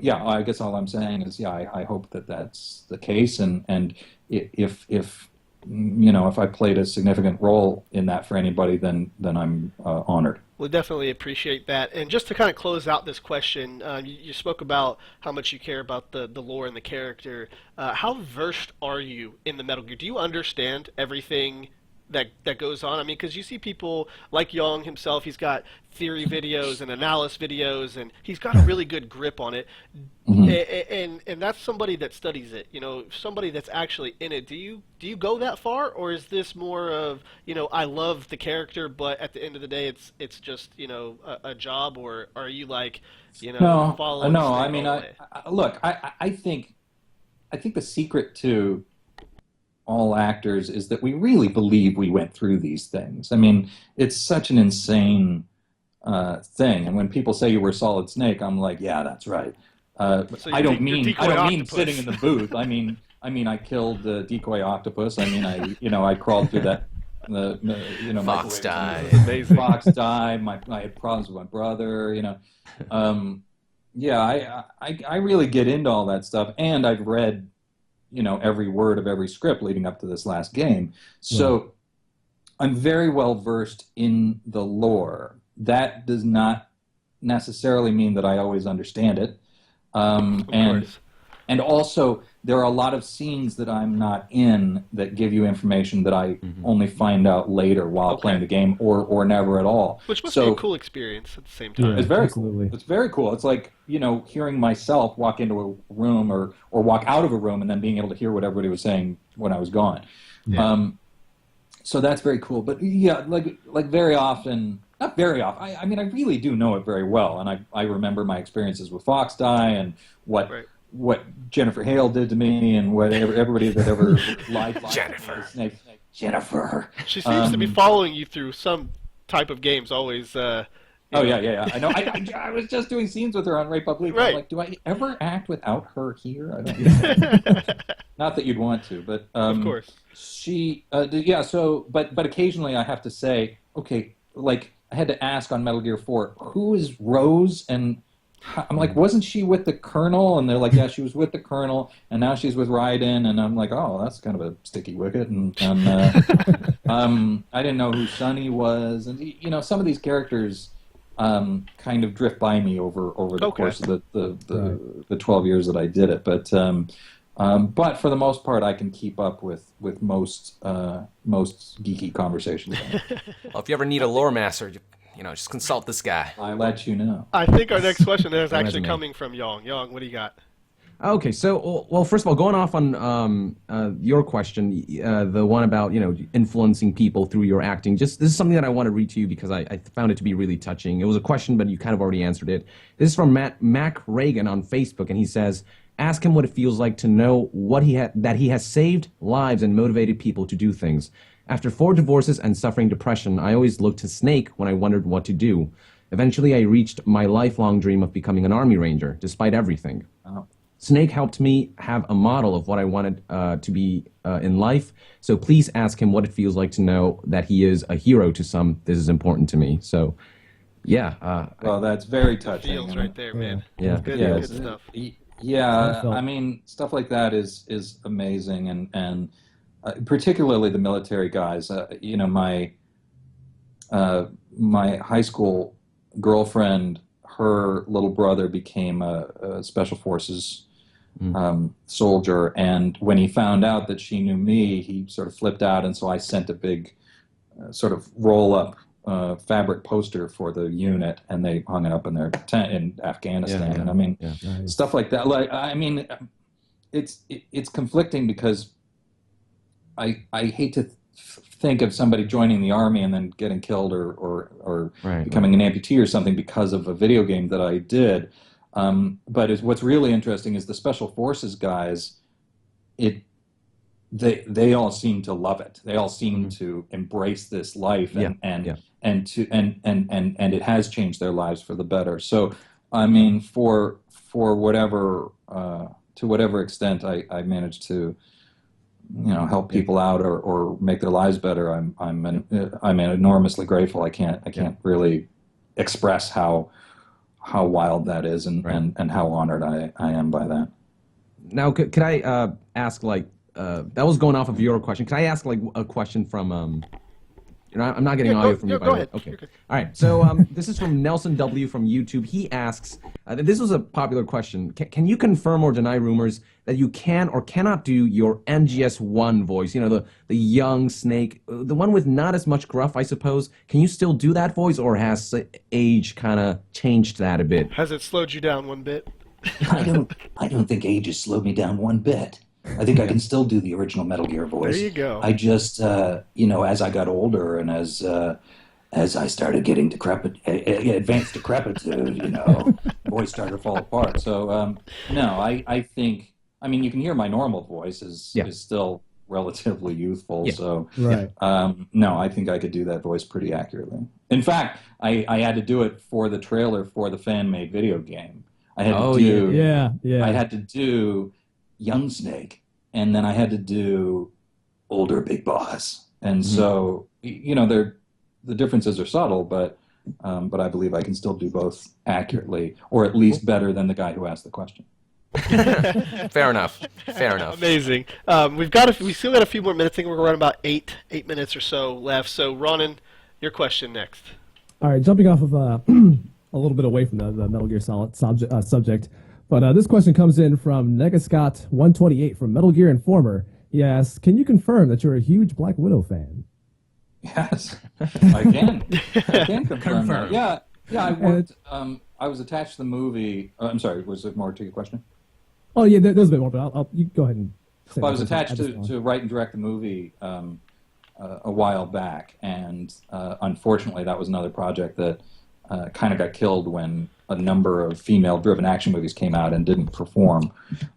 yeah, I guess all I'm saying is I hope that that's the case, and if if I played a significant role in that for anybody, then I'm honored. We'll definitely appreciate that. And just to kind of close out this question, you spoke about how much you care about the lore and the character. How versed are you in the Metal Gear? Do you understand everything that goes on? I mean, because you see people like Young himself, he's got theory videos and analysis videos, and he's got a really good grip on it. And that's somebody that studies it, somebody that's actually in it. Do you go that far, or is this more of, I love the character, but at the end of the day, it's just, a job, or are you like, following? No. I mean, look, I think the secret to all actors is that we really believe we went through these things. I mean, it's such an insane thing. And when people say you were Solid Snake, I'm like, yeah, that's right. So I don't mean sitting in the booth. I mean, I killed the decoy octopus. I mean, I crawled through that. Fox died. Amazing. Fox died. I had problems with my brother. Yeah, I really get into all that stuff, and I've read, every word of every script leading up to this last game. So I'm very well versed in the lore. That does not necessarily mean that I always understand it. And also, there are a lot of scenes that I'm not in that give you information that I only find out later while playing the game, or never at all. Which must be a cool experience at the same time. It's very cool. It's very cool. It's like, hearing myself walk into a room or walk out of a room and then being able to hear what everybody was saying when I was gone. Yeah. So that's very cool. But yeah, like very often, not very often. I mean, I really do know it very well, and I remember my experiences with Fox Die and what Jennifer Hale did to me, and what everybody that ever lied. Jennifer. She seems to be following you through some type of games, always. Yeah. I know. I was just doing scenes with her on Republic. Right. I'm like, do I ever act without her here? I don't know. Not that you'd want to, but of course. She, So, but occasionally I have to say, okay, like I had to ask on Metal Gear 4, who is Rose? And I'm like, wasn't she with the Colonel? And they're like, yeah, she was with the Colonel, and now she's with Raiden. And I'm like, oh, that's kind of a sticky wicket. And I didn't know who Sonny was. And some of these characters kind of drift by me over the course of the 12 years that I did it. But for the most part, I can keep up with most geeky conversations. Well, if you ever need a lore master, just consult this guy. I'll let you know. I think our next question is actually coming from Yang. Yang, what do you got? Okay, so, well, first of all, going off on your question, the one about, influencing people through your acting, this is something that I want to read to you because I found it to be really touching. It was a question, but you kind of already answered it. This is from Mac Reagan on Facebook, and he says, ask him what it feels like to know that he has saved lives and motivated people to do things. After 4 divorces and suffering depression, I always looked to Snake when I wondered what to do. Eventually, I reached my lifelong dream of becoming an Army Ranger, despite everything. Oh. Snake helped me have a model of what I wanted to be in life, so please ask him what it feels like to know that he is a hero to some. This is important to me. So, yeah. Well, that's very touching. Feels right there, man. Yeah. Good stuff. Yeah, I mean, stuff like that is amazing, and particularly the military guys. My high school girlfriend, her little brother became a special forces soldier, and when he found out that she knew me, he sort of flipped out, and so I sent a big sort of roll-up fabric poster for the unit, and they hung it up in their tent in Afghanistan. Yeah. And I mean, Nice. stuff like that. Like, I mean, it's conflicting because I hate to think of somebody joining the Army and then getting killed or becoming an amputee or something because of a video game that I did. But what's really interesting is the Special Forces guys. They all seem to love it. They all seem to embrace this life, and it has changed their lives for the better. So, I mean, for whatever to whatever extent I managed to, help people out or make their lives better, I'm enormously grateful. I can't really express how wild that is and how honored I am by that. Now, could I ask, like, that was going off of your question. Can I ask like a question from I'm not getting audio from you, by the way. Okay. All right. So this is from Nelson W. from YouTube. He asks, this was a popular question. Can you confirm or deny rumors that you can or cannot do your MGS1 voice? You know, the young Snake, the one with not as much gruff, I suppose. Can you still do that voice, or has age kind of changed that a bit? Has it slowed you down one bit? I don't think age has slowed me down one bit. I think I can still do the original Metal Gear voice. There you go. I just, as I got older and as I started getting advanced decrepitude, voice started to fall apart. So, no, I think, you can hear my normal voice is still relatively youthful. Yeah. So, right. No, I think I could do that voice pretty accurately. In fact, I had to do it for the trailer for the fan-made video game. I had to do, I had to do young Snake, and then I had to do older Big Boss. And so, the differences are subtle, but I believe I can still do both accurately, or at least better than the guy who asked the question. Fair enough. Fair enough. Amazing. We still got a few more minutes. I think we're around about eight minutes or so left. So, Ronin, your question next. All right, jumping off of a little bit away from the Metal Gear Solid subject. But this question comes in from Negascott128 from Metal Gear Informer. He asks, can you confirm that you're a huge Black Widow fan? Yes, I can. I can confirm that. Yeah, I worked. I was attached to the movie. I'm sorry, was there more to your question? Oh, yeah, there's a bit more, but you go ahead and say I was attached to write and direct the movie a while back, and unfortunately that was another project that kind of got killed when a number of female-driven action movies came out and didn't perform.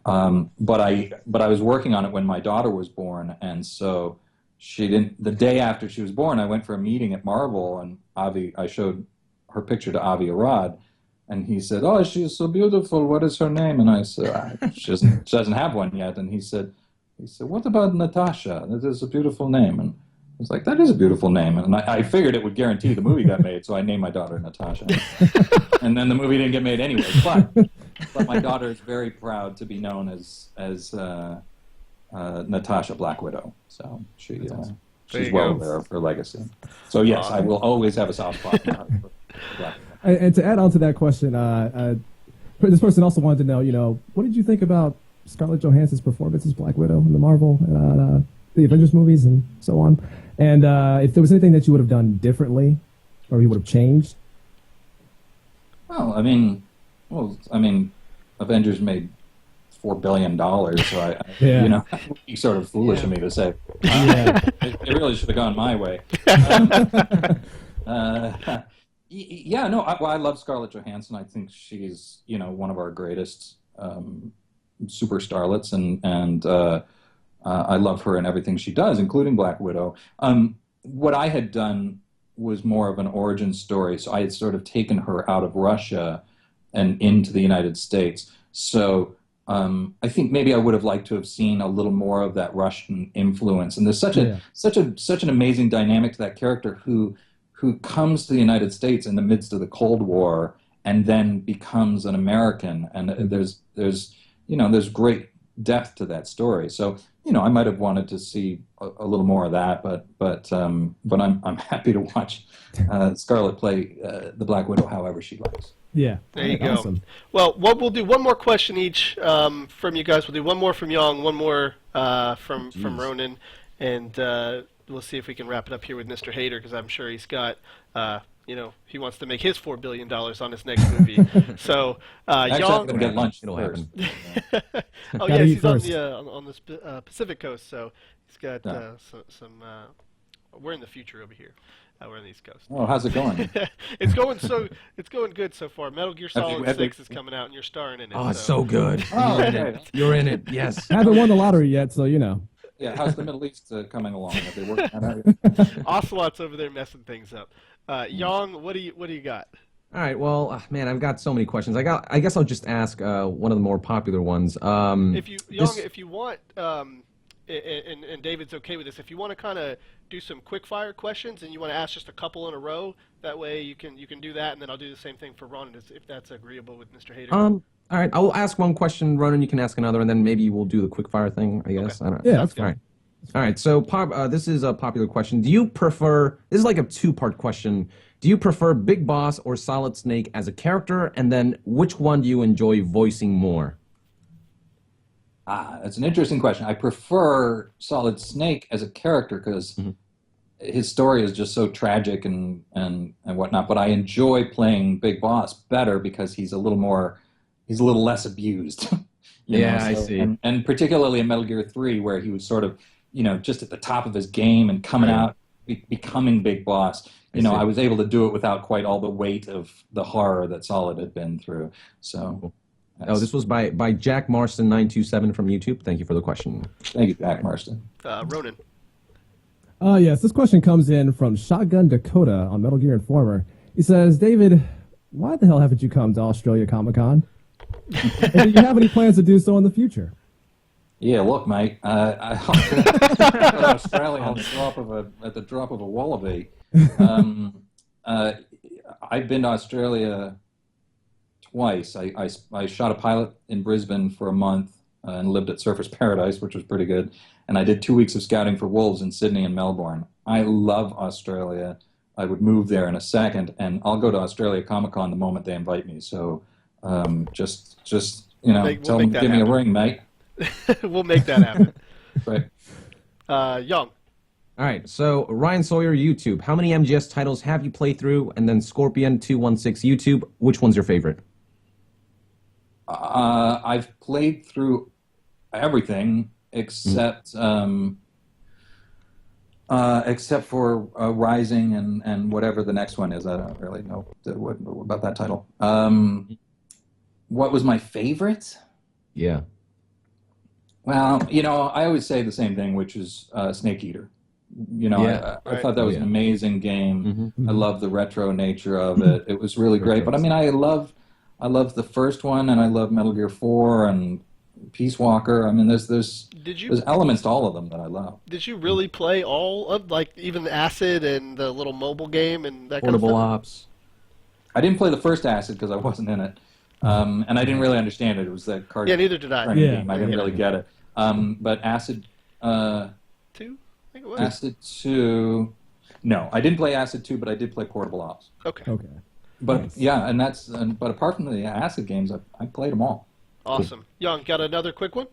But I was working on it when my daughter was born, and so she didn't. The day after she was born, I went for a meeting at Marvel, and I showed her picture to Avi Arad, and he said, "Oh, she's so beautiful. What is her name?" And I said, "She doesn't have one yet." And he said, "What about Natasha? That is a beautiful name." And I was like, that is a beautiful name. And I figured it would guarantee the movie got made, so I named my daughter Natasha. And then the movie didn't get made anyway. But my daughter is very proud to be known as Natasha Black Widow. So she's well aware of her legacy. So yes, I will always have a soft spot for Black Widow. And to add on to that question, this person also wanted to know, what did you think about Scarlett Johansson's performance as Black Widow in the Marvel, the Avengers movies and so on? And if there was anything that you would have done differently, or you would have changed? Well, Avengers made $4 billion, so it'd be sort of foolish of me to say. It really should have gone my way. I love Scarlett Johansson. I think she's one of our greatest super starlets, and I love her and everything she does, including Black Widow. What I had done was more of an origin story, so I had sort of taken her out of Russia and into the United States. So I think maybe I would have liked to have seen a little more of that Russian influence. And there's such an amazing dynamic to that character who comes to the United States in the midst of the Cold War and then becomes an American. And there's great depth to that story. So I might have wanted to see a little more of that, but I'm happy to watch Scarlett play the Black Widow however she likes. Yeah, there you go. Awesome. Well, we'll do one more question each from you guys. We'll do one more from Young, one more from Ronin, and we'll see if we can wrap it up here with Mr. Hayter, because I'm sure he's got he wants to make his $4 billion on his next movie. So, actually, Young, I'm going to get lunch. It'll happen. Oh yes, he's on the Pacific Coast, so he's got some. We're in the future over here. We're on the East Coast. Oh, how's it going? It's going good so far. Metal Gear Solid 6 is coming out, and you're starring in it. Oh, it's so good. Oh, You're in it. Yes. I haven't won the lottery yet, so Yeah, how's the Middle East coming along? Have they worked that out? Ocelot's over there messing things up. Yang, what do you got? All right. Well, man, I've got so many questions. I guess I'll just ask one of the more popular ones. If you want, and David's okay with this, if you want to kind of do some quick fire questions and you want to ask just a couple in a row, that way you can do that, and then I'll do the same thing for Ron if that's agreeable with Mr. Hayter. All right, I'll ask one question, Ronan. You can ask another, and then maybe we'll do the quick fire thing. I guess. Okay. I don't know. Yeah, that's All right. All right. So, this is a popular question. Do you prefer? This is like a two-part question. Do you prefer Big Boss or Solid Snake as a character? And then, which one do you enjoy voicing more? That's an interesting question. I prefer Solid Snake as a character because his story is just so tragic and whatnot. But I enjoy playing Big Boss better because he's a little less abused. I see. And particularly in Metal Gear 3, where he was sort of, just at the top of his game and coming out, becoming Big Boss. I was able to do it without quite all the weight of the horror that Solid had been through. So. Oh, this was by Jack Marston 927 from YouTube. Thank you for the question. Thank you, Jack Marston. Ronan. Yes, this question comes in from Shotgun Dakota on Metal Gear Informer. He says, David, why the hell haven't you come to Australia Comic-Con? And do you have any plans to do so in the future? Yeah, look, mate, I'll go to Australia at the drop of a wallaby. I've been to Australia twice. I shot a pilot in Brisbane for a month and lived at Surfers Paradise, which was pretty good. And I did 2 weeks of scouting for wolves in Sydney and Melbourne. I love Australia. I would move there in a second, and I'll go to Australia Comic-Con the moment they invite me. So just tell them to give me a ring, mate. We'll make that happen. Right. Young. All right, so Ryan Sawyer, YouTube. How many MGS titles have you played through? And then Scorpion216, YouTube. Which one's your favorite? I've played through everything except for Rising and whatever the next one is. I don't really know what about that title. What was my favorite? Yeah. Well, I always say the same thing, which is Snake Eater. I thought that was an amazing game. I love the retro nature of it. It was really great. But I mean, I love the first one, and I love Metal Gear 4 and Peace Walker. I mean, there's elements to all of them that I love. Did you really play all of, like, even Acid and the little mobile game and that Portable kind of stuff? Ops? I didn't play the first Acid because I wasn't in it, and I didn't really understand it. It was that card. Yeah, neither did I. Game. I didn't really get it. But Acid 2? I think it was. Acid 2. No, I didn't play Acid 2, but I did play Portable Ops. Okay. But Nice. yeah, but apart from the Acid games, I played them all. Awesome. Young, got another quick one?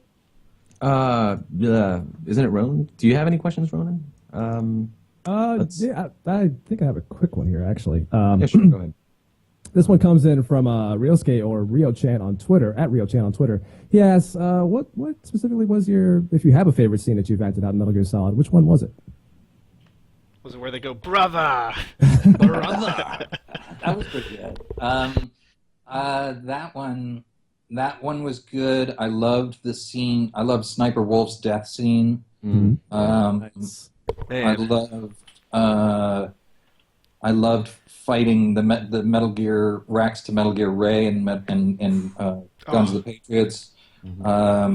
Isn't it Ronan? Do you have any questions, Ronan? Yeah, I think I have a quick one here, actually. Yeah, sure, go ahead. This one comes in from Ryosuke or Ryo-chan on Twitter, at Ryo-chan on Twitter. He asks, what specifically was if you have a favorite scene that you've acted out in Metal Gear Solid, which one was it? Was it where they go, brother? Brother! That was pretty good. That one was good. I loved the scene. I loved Sniper Wolf's death scene. Nice. I loved fighting the Metal Gear Rex to Metal Gear Ray and Guns of the Patriots. I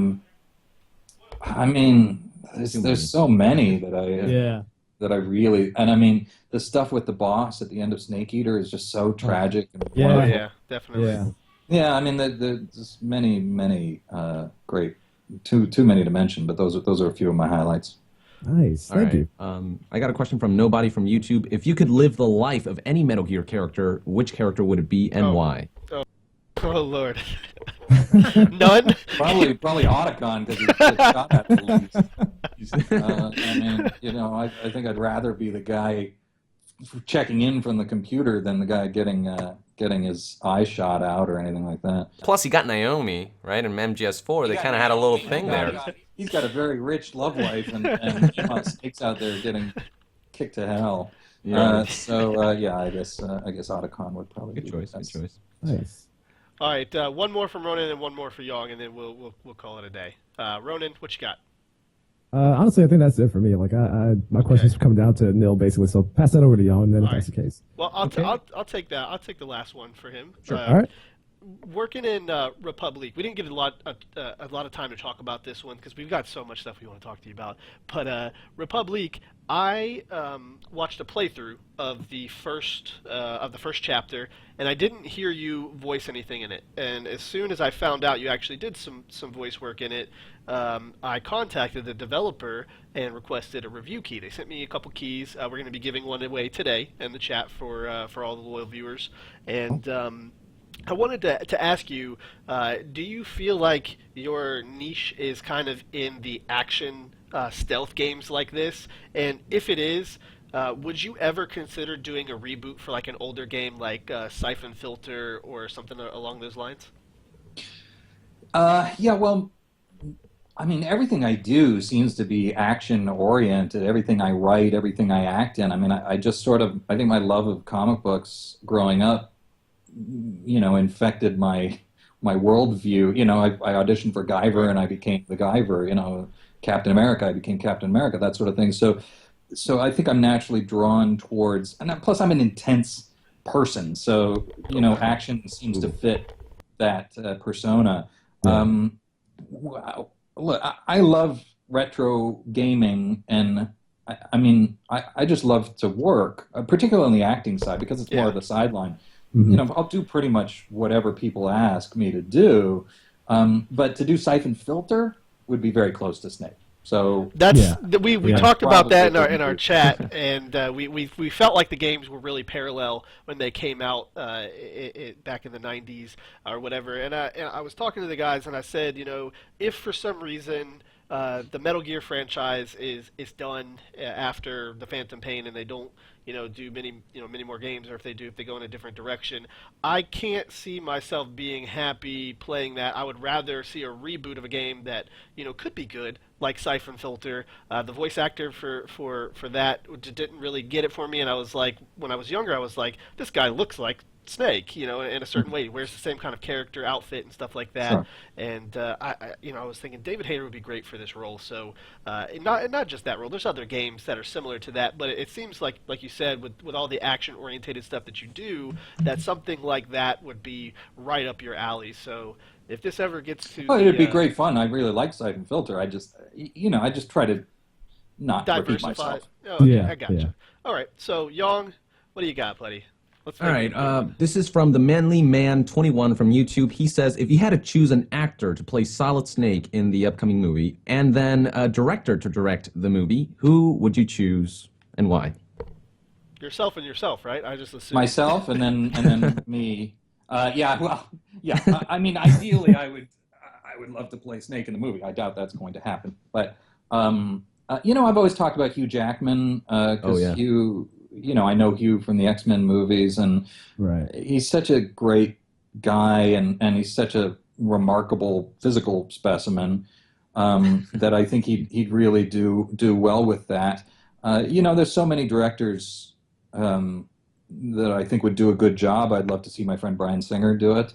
mean, there's so many that I really, and I mean, the stuff with the boss at the end of Snake Eater is just so tragic. And Oh, yeah, definitely. Yeah, I mean, there's many great, too many to mention, but those are a few of my highlights. Nice, thank you. I got a question from Nobody from YouTube. If you could live the life of any Metal Gear character, which character would it be and why? Oh, Lord. None? Probably Otacon, because he's shot at the least. I mean, I think I'd rather be the guy checking in from the computer than the guy getting his eye shot out or anything like that. Plus, he got Naomi, right? In MGS4, they kind of had a little thing there. He's got a very rich love life, and Snake's out there getting kicked to hell. Yeah. I guess Otacon would probably be Good choice. Nice. All right, one more from Ronan and one more for Young, and then we'll call it a day. Ronan, what you got? Honestly, I think that's it for me. Like, my questions come down to nil, basically. So pass that over to Young, and then if that's the case. Well, I'll take that. I'll take the last one for him. Sure. All right. working in Republic, we didn't get a lot of time to talk about this one because we've got so much stuff we want to talk to you about. But Republic, I watched a playthrough of the first chapter, and I didn't hear you voice anything in it. And as soon as I found out you actually did some voice work in it, I contacted the developer and requested a review key. They sent me a couple keys. We're going to be giving one away today in the chat for all the loyal viewers. And I wanted to ask you, do you feel like your niche is kind of in the action stealth games like this? And if it is, would you ever consider doing a reboot for like an older game like Siphon Filter or something along those lines? Yeah, well, I mean, everything I do seems to be action-oriented. Everything I write, everything I act in. I mean, I just sort of, I think my love of comic books growing up, infected my worldview. I auditioned for Guyver and I became the Guyver. Captain America, I became Captain America, that sort of thing. So I think I'm naturally drawn towards, and plus I'm an intense person. So, action seems to fit that persona. Wow. Look, I love retro gaming, and I just love to work, particularly on the acting side, because it's more of the sideline. I'll do pretty much whatever people ask me to do, but to do Siphon Filter would be very close to Snake. So we talked about that in our chat, and we felt like the games were really parallel when they came out back in the 90s or whatever. And I was talking to the guys, and I said, if for some reason the Metal Gear franchise is done after the Phantom Pain, and they don't do many more games, or if they go in a different direction, I can't see myself being happy playing that. I would rather see a reboot of a game that could be good, like Siphon Filter. The voice actor for that didn't really get it for me, and I was like, when I was younger, I was like, this guy looks like Snake, in a certain way. He wears the same kind of character outfit and stuff like that. Sure. And I was thinking David Hayter would be great for this role. So not just that role. There's other games that are similar to that, but it seems like you said, with all the action-orientated stuff that you do, that something like that would be right up your alley. So if this ever gets to, it'd be great fun. I really like Siphon Filter. I just try to not repeat diversify. myself. Oh, okay, I gotcha. Yeah. All right, so Yong, what do you got, buddy? All right, this is from the Manly Man 21 from YouTube. He says, if you had to choose an actor to play Solid Snake in the upcoming movie, and then a director to direct the movie, who would you choose and why? Yourself and yourself, right? I just assumed. Myself and then me. I mean, ideally, I would love to play Snake in the movie. I doubt that's going to happen, but I've always talked about Hugh Jackman because Hugh. I know Hugh from the X-Men movies, and he's such a great guy, and he's such a remarkable physical specimen that I think he'd really do well with that. There's so many directors that I think would do a good job. I'd love to see my friend Bryan Singer do it.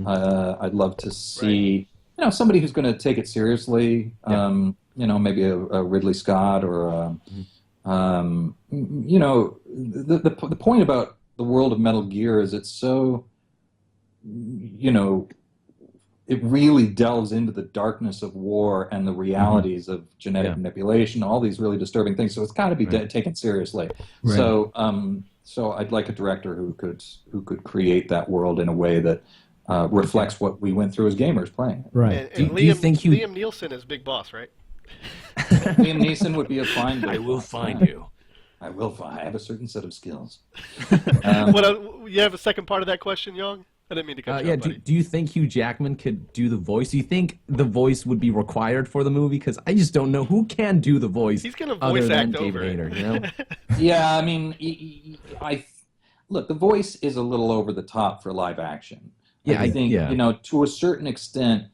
I'd love to see somebody who's going to take it seriously. Maybe a Ridley Scott or the point about the world of Metal Gear is it's so, it really delves into the darkness of war and the realities of genetic manipulation, all these really disturbing things. So it's got to be taken seriously. Right. So I'd like a director who could create that world in a way that reflects what we went through as gamers playing. Right. And Liam Neeson is Big Boss, right? Liam Neeson would be a fine. I will find you. I have a certain set of skills. You have a second part of that question, Young? I didn't mean to cut you off, buddy. Do you think Hugh Jackman could do the voice? Do you think the voice would be required for the movie? Because I just don't know who can do the voice. He's going to voice act over David Hayter, Yeah, I mean, look, the voice is a little over the top for live action. Yeah, I think to a certain extent,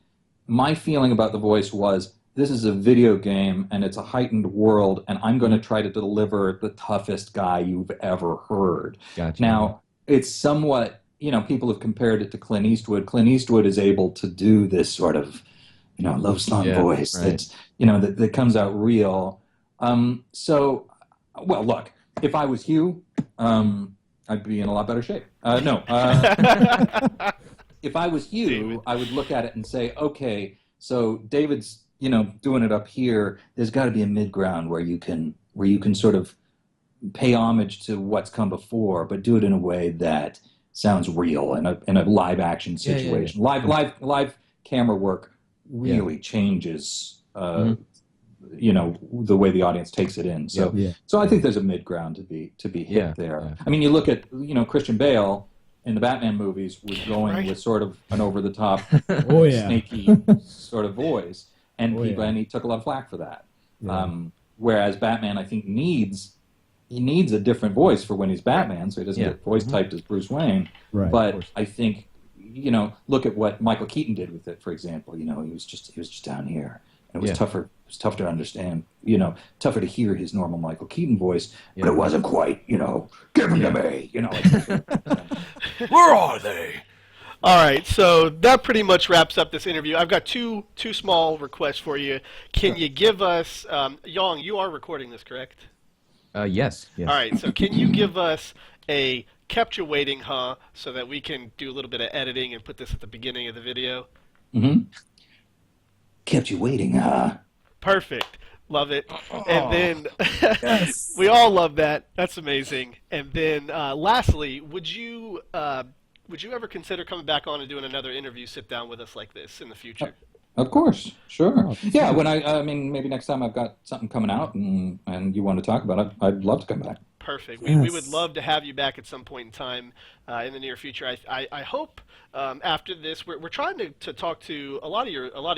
my feeling about the voice was, this is a video game, and it's a heightened world, and I'm going to try to deliver the toughest guy you've ever heard. Gotcha. Now, it's somewhat, people have compared it to Clint Eastwood. Clint Eastwood is able to do this sort of, low slung voice that's, that comes out real. Look, if I was Hugh, I'd be in a lot better shape. if I was you, David. I would look at it and say, okay, so David's, doing it up here. There's got to be a mid ground where you can sort of pay homage to what's come before, but do it in a way that sounds real in a live action situation. Live camera work really changes, the way the audience takes it in. So, so I think there's a mid ground to be hit there. Yeah. I mean, you look at Christian Bale in the Batman movies was going with sort of an over the top, snaky sort of voice, and and he took a lot of flack for that. Yeah. Whereas Batman, I think, needs a different voice for when he's Batman, so he doesn't get voice typed as Bruce Wayne. Right. But I think, look at what Michael Keaton did with it, for example. He was just down here, and it was tougher. It was tough to understand. Tougher to hear his normal Michael Keaton voice, but it wasn't quite. Give him to me. Where are they? All right, so that pretty much wraps up this interview. I've got two small requests for you. Can you give us, Yong, you are recording this, correct? Yes. All right, so can you give us a kept you waiting, huh, so that we can do a little bit of editing and put this at the beginning of the video? Mm-hmm. Kept you waiting, huh? Perfect. Love it. And then we all love that. That's amazing. And then lastly, would you ever consider coming back on and doing another interview sit down with us like this in the future? Of course, sure. Yeah, when I mean, maybe next time I've got something coming out and you want to talk about it, I'd love to come back. Perfect. We would love to have you back at some point in time in the near future. I hope after this we're trying to talk to a lot of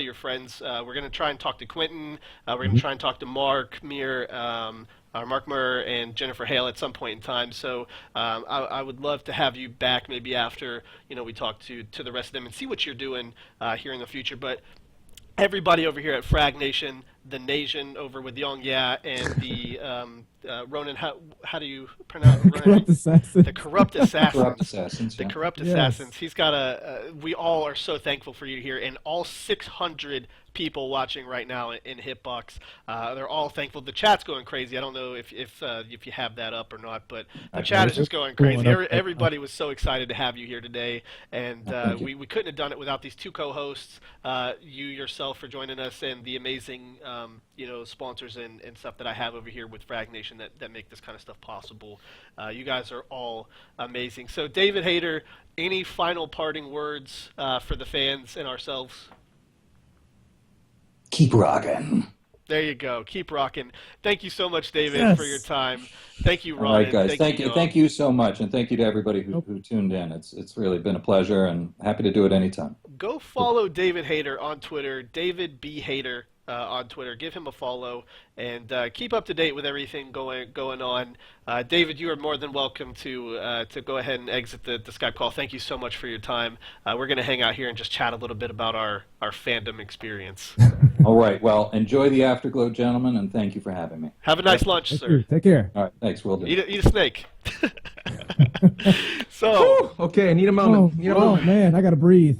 your friends. We're going to try and talk to Quentin. We're going to try and talk to Mark Muir, and Jennifer Hale at some point in time. So I would love to have you back maybe after we talk to the rest of them and see what you're doing here in the future. But everybody over here at FraggedNation, the Nation over with Yong Ya, and the Ronin, how do you pronounce it? Corrupt Assassin. The Corrupt Assassins. Corrupt Assassins. The Yeah. Corrupt Assassins. He's got we all are so thankful for you here, and all 600 people watching right now in Hitbox. They're all thankful. The chat's going crazy. I don't know if you have that up or not, but the chat is just going crazy. Everybody was so excited to have you here today, and we couldn't have done it without these two co-hosts, you yourself for joining us, and the amazing sponsors and stuff that I have over here with FraggedNation that make this kind of stuff possible. You guys are all amazing. So David Hayter, any final parting words for the fans and ourselves? Keep rocking. There you go. Keep rocking. Thank you so much, David, for your time. Thank you, Ronin. All right, guys. Thank you so much, and thank you to everybody who tuned in. It's really been a pleasure, and happy to do it anytime. Go follow David Hayter on Twitter, David B. Hayter on Twitter. Give him a follow, and keep up to date with everything going on. David, you are more than welcome to go ahead and exit the Skype call. Thank you so much for your time. We're going to hang out here and just chat a little bit about our fandom experience. All right. Well, enjoy the Afterglow, gentlemen, and thank you for having me. Have a nice lunch, Thank sir. you. Take care. All right. Thanks. Will do. Eat a snake. So, Okay, I need a moment. Man, I gotta breathe.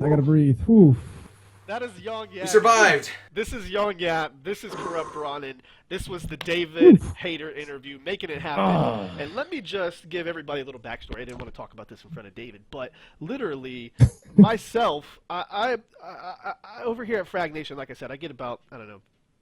Whew. that is Yong Ya. You survived. This is Yong Ya. This is KorruptRonin. This was the David Hayter interview, making it happen. And let me just give everybody a little backstory. I didn't want to talk about this in front of David, but literally, myself, I over here at FraggedNation, like I said, I get about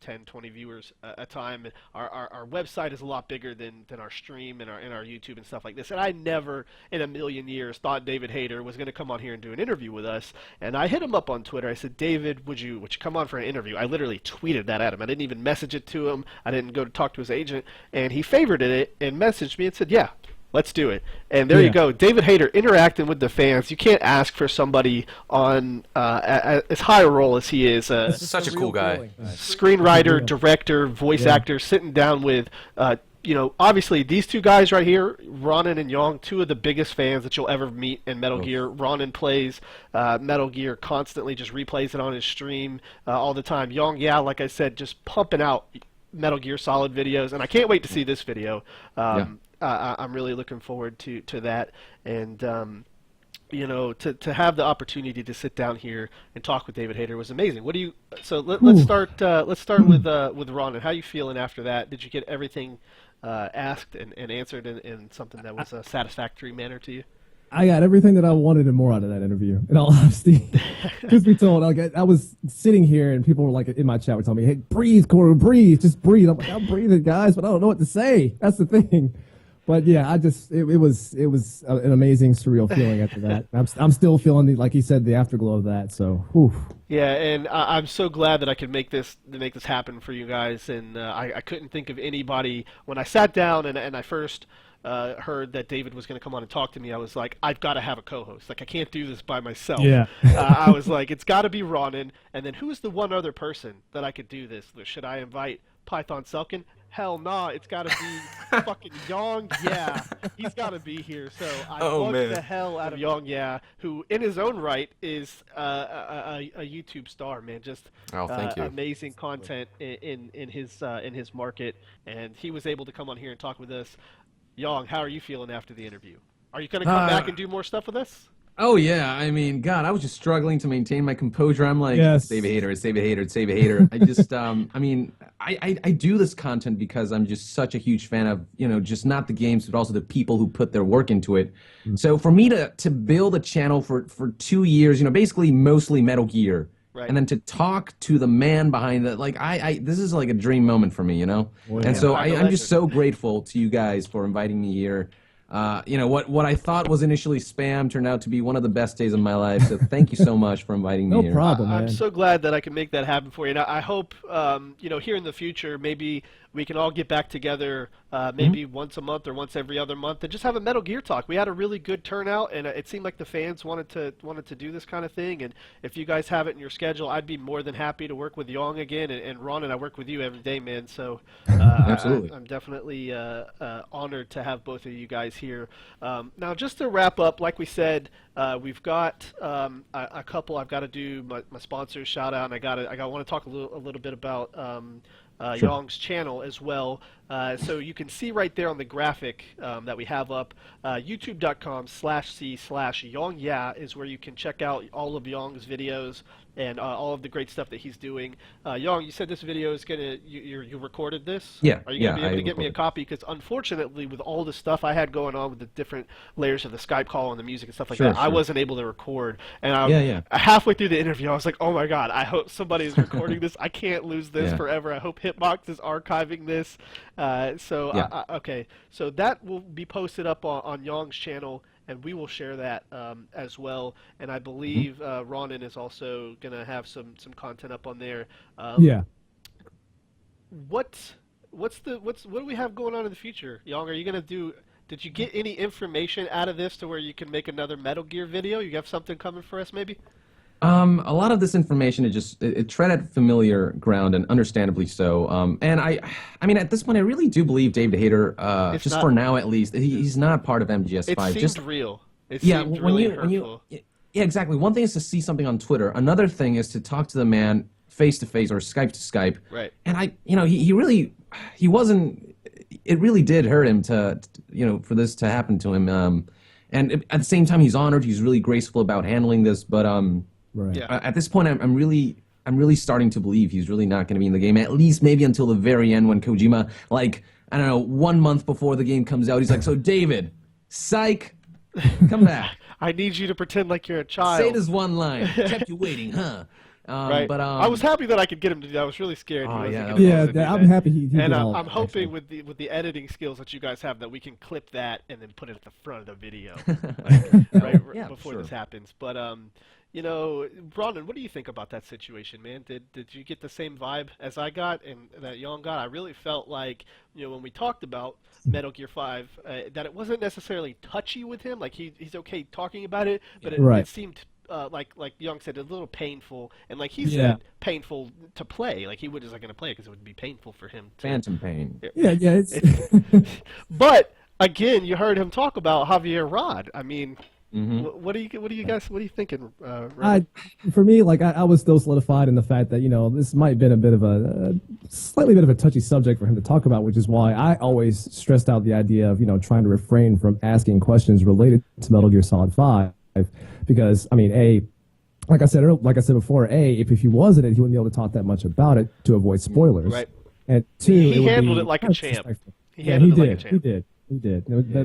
10, 20 viewers a time. Our website is a lot bigger than our stream and our YouTube and stuff like this. And I never in a million years thought David Hayter was going to come on here and do an interview with us. And I hit him up on Twitter. I said, David, would you come on for an interview? I literally tweeted that at him. I didn't even message it to him. I didn't go to talk to his agent. And he favorited it and messaged me and said, yeah, let's do it. And there you go. David Hayter interacting with the fans. You can't ask for somebody on as high a role as he is. Such a cool guy. Screenwriter, director, voice actor, sitting down with, obviously these two guys right here, Ronin and Yong, two of the biggest fans that you'll ever meet in Metal Gear. Ronin plays Metal Gear constantly, just replays it on his stream all the time. Yong, like I said, just pumping out Metal Gear Solid videos, and I can't wait to see this video. I'm really looking forward to that, and to have the opportunity to sit down here and talk with David Hayter was amazing. What do you? So let's start with Ronin. How you feeling after that? Did you get everything asked and answered in something that was a satisfactory manner to you? I got everything that I wanted and more out of that interview. In all honesty, truth be told, I was sitting here and people were like in my chat were telling me, "Hey, breathe, Corey, breathe, just breathe." I'm like, "I'm breathing, guys, but I don't know what to say." That's the thing. But yeah, it was an amazing, surreal feeling after that. I'm still feeling like he said, the afterglow of that. So, whew. Yeah, and I'm so glad that I could make this happen for you guys. And I couldn't think of anybody when I sat down and I first heard that David was going to come on and talk to me. I was like, I've got to have a co-host. Like, I can't do this by myself. Yeah. I was like, it's got to be Ronin. And then who's the one other person that I could do this with? Should I invite Python Selkin? Hell nah, it's got to be fucking Yong. Yeah, he's got to be here. So I bugged the hell out of Yong. Yeah, who in his own right is a YouTube star, man. Just thank you. Amazing content in his market, and he was able to come on here and talk with us. Yong, how are you feeling after the interview? Are you going to come back and do more stuff with us? Oh yeah, I mean, God, I was just struggling to maintain my composure. I'm like, yes. Save a hater, save a hater, save a hater. I just, I mean, I do this content because I'm just such a huge fan of, just not the games, but also the people who put their work into it. Mm-hmm. So for me to build a channel for 2 years, basically mostly Metal Gear, right, and then to talk to the man behind that, like, this is like a dream moment for me, Oh, yeah. And so I'm just so grateful to you guys for inviting me here. What I thought was initially spam turned out to be one of the best days of my life. So thank you so much for inviting me here. No problem, man. I'm so glad that I can make that happen for you. And I hope, here in the future, maybe we can all get back together maybe once a month or once every other month and just have a Metal Gear talk. We had a really good turnout, and it seemed like the fans wanted to do this kind of thing. And if you guys have it in your schedule, I'd be more than happy to work with Yong again. And Ron, and I work with you every day, man. So absolutely, I'm definitely honored to have both of you guys here. Now, just to wrap up, like we said, we've got a couple. I've got to do my sponsors shout out, and I want to talk a little bit about Sure. Yong's channel as well. So you can see right there on the graphic that we have up, youtube.com/c/YongYa is where you can check out all of Yong's videos and all of the great stuff that he's doing. Yong, you said this video is you recorded this? Yeah. Are you going to be able to get me a copy? Because unfortunately, with all the stuff I had going on with the different layers of the Skype call and the music and stuff like that, I wasn't able to record. And halfway through the interview, I was like, oh my God, I hope somebody is recording this. I can't lose this forever. I hope Hitbox is archiving this. Okay, so that will be posted up on Yong's channel, and we will share that as well. And I believe Ronin is also going to have some content up on there. What do we have going on in the future, Yong? Are you going to do? Did you get any information out of this to where you can make another Metal Gear video? You have something coming for us, maybe? A lot of this information it treaded familiar ground, and understandably so. And I mean, at this point, I really do believe Dave the Hater, for now at least, he's not part of MGS5. It seemed real. It seemed really hurtful. Yeah, exactly. One thing is to see something on Twitter. Another thing is to talk to the man face to face or Skype to Skype. Right. And he wasn't. It really did hurt him to for this to happen to him. And at the same time, he's honored. He's really graceful about handling this, but Right. Yeah. At this point, I'm really starting to believe he's really not going to be in the game, at least maybe until the very end when Kojima, like, I don't know, 1 month before the game comes out, he's like, so David, psych, come back. I need you to pretend like you're a child. Say this one line. Kept you waiting, huh? Right. But I was happy that I could get him to do that. I was really scared. I'm happy he did and all I'm that, hoping actually. with the editing skills that you guys have that we can clip that and then put it at the front of the video before this happens. But Ronin, what do you think about that situation, man? Did you get the same vibe as I got and that Yong got? I really felt like, when we talked about Metal Gear 5, that it wasn't necessarily touchy with him. Like, he's okay talking about it, but it seemed like Yong said, a little painful, and like he said, painful to play. Like, he wasn't going to play it because it would be painful for him. Phantom pain. Yeah. But again, you heard him talk about Javier Rod. I mean, what are you thinking? For me, like I was still solidified in the fact that this might have been a bit of a slightly bit of a touchy subject for him to talk about, which is why I always stressed out the idea of trying to refrain from asking questions related to Metal Gear Solid 5, because I mean, like I said before, if he was in it, he wouldn't be able to talk that much about it to avoid spoilers. Right. And two, he handled it like a champ. He did,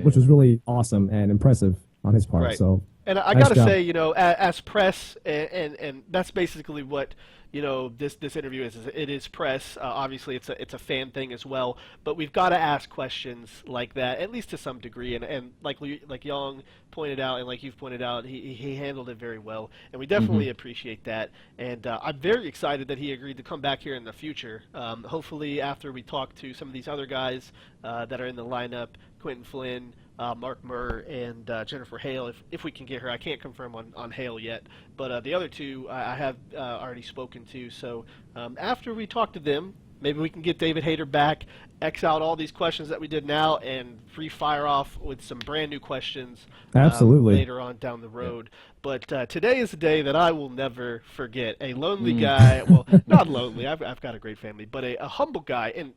which was really awesome and impressive. on his part. Right. So, And I nice gotta job. say, as press, and that's basically what this interview is. It is press. Obviously, it's a fan thing as well. But we've got to ask questions like that, at least to some degree. And like Young pointed out, and like you've pointed out, he handled it very well, and we definitely appreciate that. And I'm very excited that he agreed to come back here in the future. Hopefully, after we talk to some of these other guys that are in the lineup, Quentin Flynn, Mark Murr, and Jennifer Hale, if we can get her. I can't confirm on Hale yet, but the other two I have already spoken to. So after we talk to them, maybe we can get David Hayter back, X out all these questions that we did now, and fire off with some brand new questions Absolutely. later on down the road. But today is a day that I will never forget. A lonely guy, well, not lonely, I've got a great family, but a humble guy, and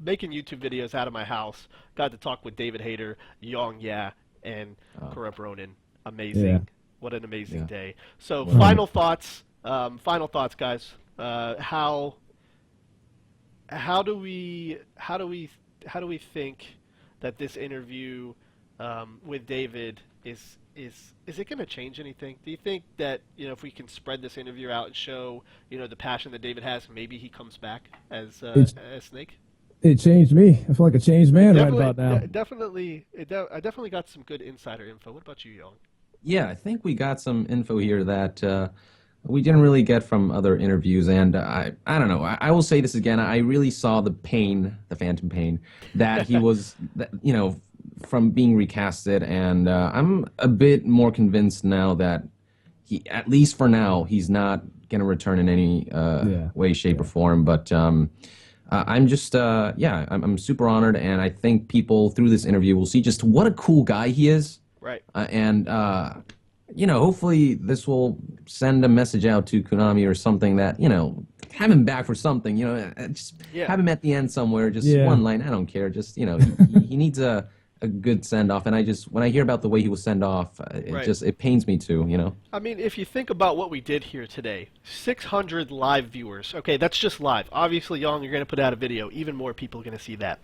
making YouTube videos out of my house. Got to talk with David Hayter, Yong Ya, and KorruptRonin. Amazing. Yeah. What an amazing day. So final thoughts, guys. How do we think that this interview with David is it going to change anything? Do you think that if we can spread this interview out and show the passion that David has, maybe he comes back as Snake? It changed me. I feel like a changed man right about now. I definitely got some good insider info. What about you, Young? Yeah, I think we got some info here that we didn't really get from other interviews, and I don't know. I will say this again. I really saw the pain, the phantom pain, that he was, from being recasted, and I'm a bit more convinced now that he, at least for now, he's not going to return in any way, shape, or form. But I'm just, I'm super honored, and I think people through this interview will see just what a cool guy he is. Right. Hopefully this will send a message out to Konami or something that, have him back for something, just have him at the end somewhere, just one line, I don't care, just, he needs a good send-off, and when I hear about the way he was sent off, it pains me too, I mean, if you think about what we did here today, 600 live viewers. Okay, that's just live. Obviously, Young, you're going to put out a video. Even more people are going to see that.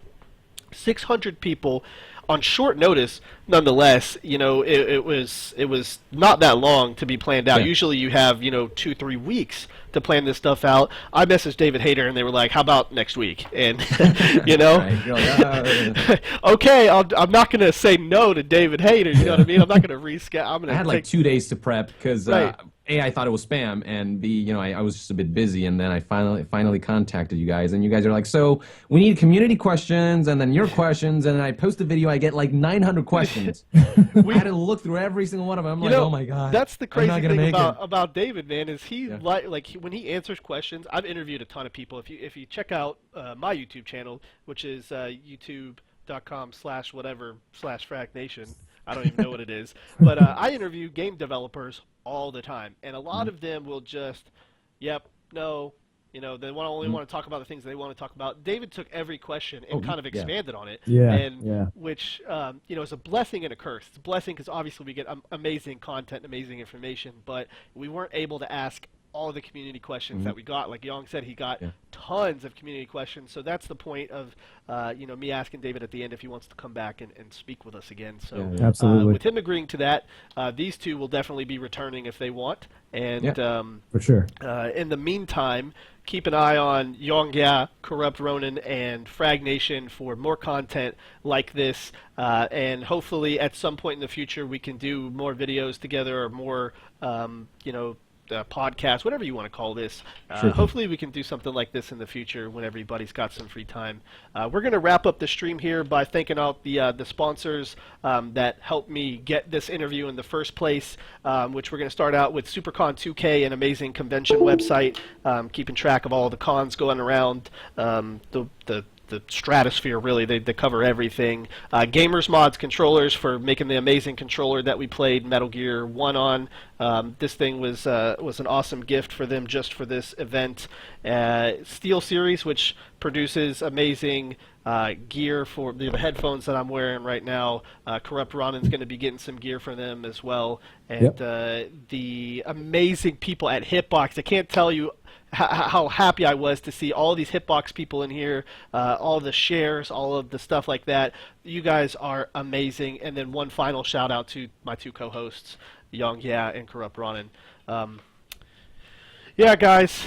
600 people on short notice. Nonetheless, it was not that long to be planned out. Usually you have 2-3 weeks to plan this stuff out. I messaged David Hayter and they were like, how about next week? And okay, I'm not gonna say no to David Hayter, you know what I mean? I'm not gonna reschedule. I had like 2 days to prep because A, I thought it was spam, and B, I was just a bit busy, and then I finally contacted you guys, and you guys are like, so we need community questions, and then your questions, and then I post a video, I get like 900 questions. I had to look through every single one of them. I'm like, oh my god. That's the crazy thing about David, man, is he when he answers questions. I've interviewed a ton of people. If you check out my YouTube channel, which is youtube.com/whatever/FraggedNation. I don't even know what it is, but I interview game developers all the time, and a lot of them will just, they only want to talk about the things they want to talk about. David took every question and kind of expanded on it, which is a blessing and a curse. It's a blessing because obviously we get amazing content, amazing information, but we weren't able to ask all the community questions that we got. Like Young said, he got tons of community questions. So that's the point of me asking David at the end if he wants to come back and speak with us again. So absolutely. With him agreeing to that, these two will definitely be returning if they want. And for sure. In the meantime, keep an eye on Yong Ya, KorruptRonin, and FraggedNation for more content like this. And hopefully at some point in the future we can do more videos together or more, podcast, whatever you want to call this. Hopefully we can do something like this in the future when everybody's got some free time. We're going to wrap up the stream here by thanking out the sponsors that helped me get this interview in the first place, which we're going to start out with SuperCon 2K, an amazing convention website, keeping track of all the cons going around the stratosphere, really. They cover everything. Gamers Mods controllers for making the amazing controller that we played Metal Gear 1 on. This thing was an awesome gift for them just for this event. Steel Series, which produces amazing gear for the headphones that I'm wearing right now. KorruptRonin's going to be getting some gear for them as well. And the amazing people at Hitbox, I can't tell you how happy I was to see all these Hitbox people in here, all the shares, all of the stuff like that. You guys are amazing. And then one final shout out to my two co-hosts, Young Yeah and KorruptRonin. Yeah, guys,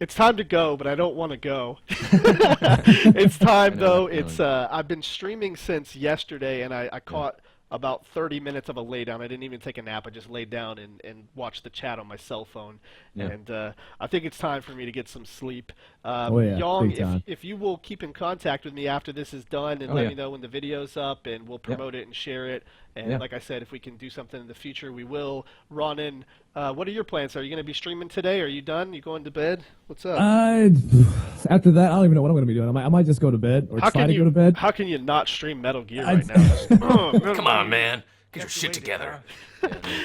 it's time to go, but I don't want to go. It's time though. It's I've been streaming since yesterday, and I caught about 30 minutes of a lay down. I didn't even take a nap. I just laid down and watched the chat on my cell phone. Yeah. And I think it's time for me to get some sleep. Yong, if you will keep in contact with me after this is done and let me know when the video's up, and we'll promote it and share it. And like I said, if we can do something in the future, we will. Ronin, what are your plans? Are you going to be streaming today? Are you done? You going to bed? What's up? After that, I don't even know what I'm going to be doing. I might just go to bed or try to go to bed. How can you not stream Metal Gear right now? Come on, man. Get your shit together.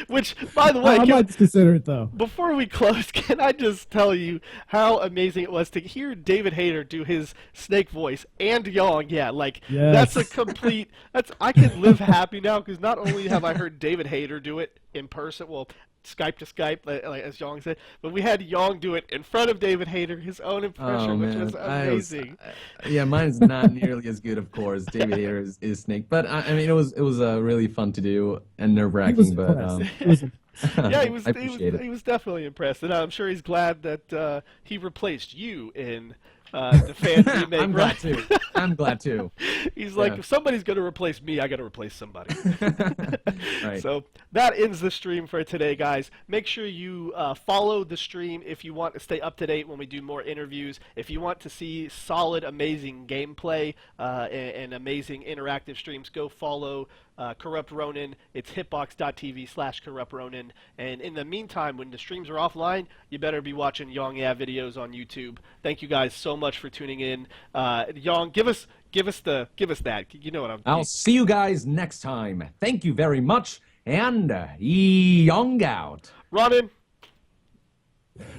Which, by the way, I might consider it though. Before we close, can I just tell you how amazing it was to hear David Hayter do his Snake voice and Yong? Yeah, like that's a complete. I can live happy now because not only have I heard David Hayter do it in person, well, Skype to Skype, like as Yong said, but we had Yong do it in front of David Hayter, his own impression, which was amazing. Mine's not nearly as good, of course. David Hayter is Snake, but I mean, it was really fun to do and nerve-wracking, but yeah, he was definitely impressed, and I'm sure he's glad that he replaced you in the fan remake. I'm glad too. He's like, if somebody's going to replace me, I got to replace somebody. Right. So that ends the stream for today, guys. Make sure you follow the stream if you want to stay up to date when we do more interviews. If you want to see solid, amazing gameplay and amazing interactive streams, go follow KorruptRonin. It's hitbox.tv/KorruptRonin. And in the meantime, when the streams are offline, you better be watching Yong Yeah videos on YouTube. Thank you guys so much for tuning in. Yong, give us that. You know what I'll see you guys next time. Thank you very much, and Yong out. Ronin.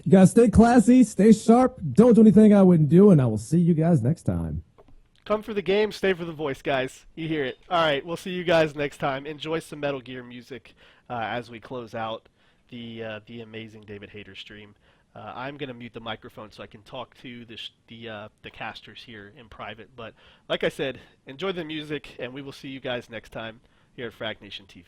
You guys stay classy, stay sharp, don't do anything I wouldn't do, and I will see you guys next time. Come for the game, stay for the voice, guys. You hear it. All right, we'll see you guys next time. Enjoy some Metal Gear music as we close out the amazing David Hayter stream. I'm going to mute the microphone so I can talk to the casters here in private. But like I said, enjoy the music, and we will see you guys next time here at FraggedNation TV.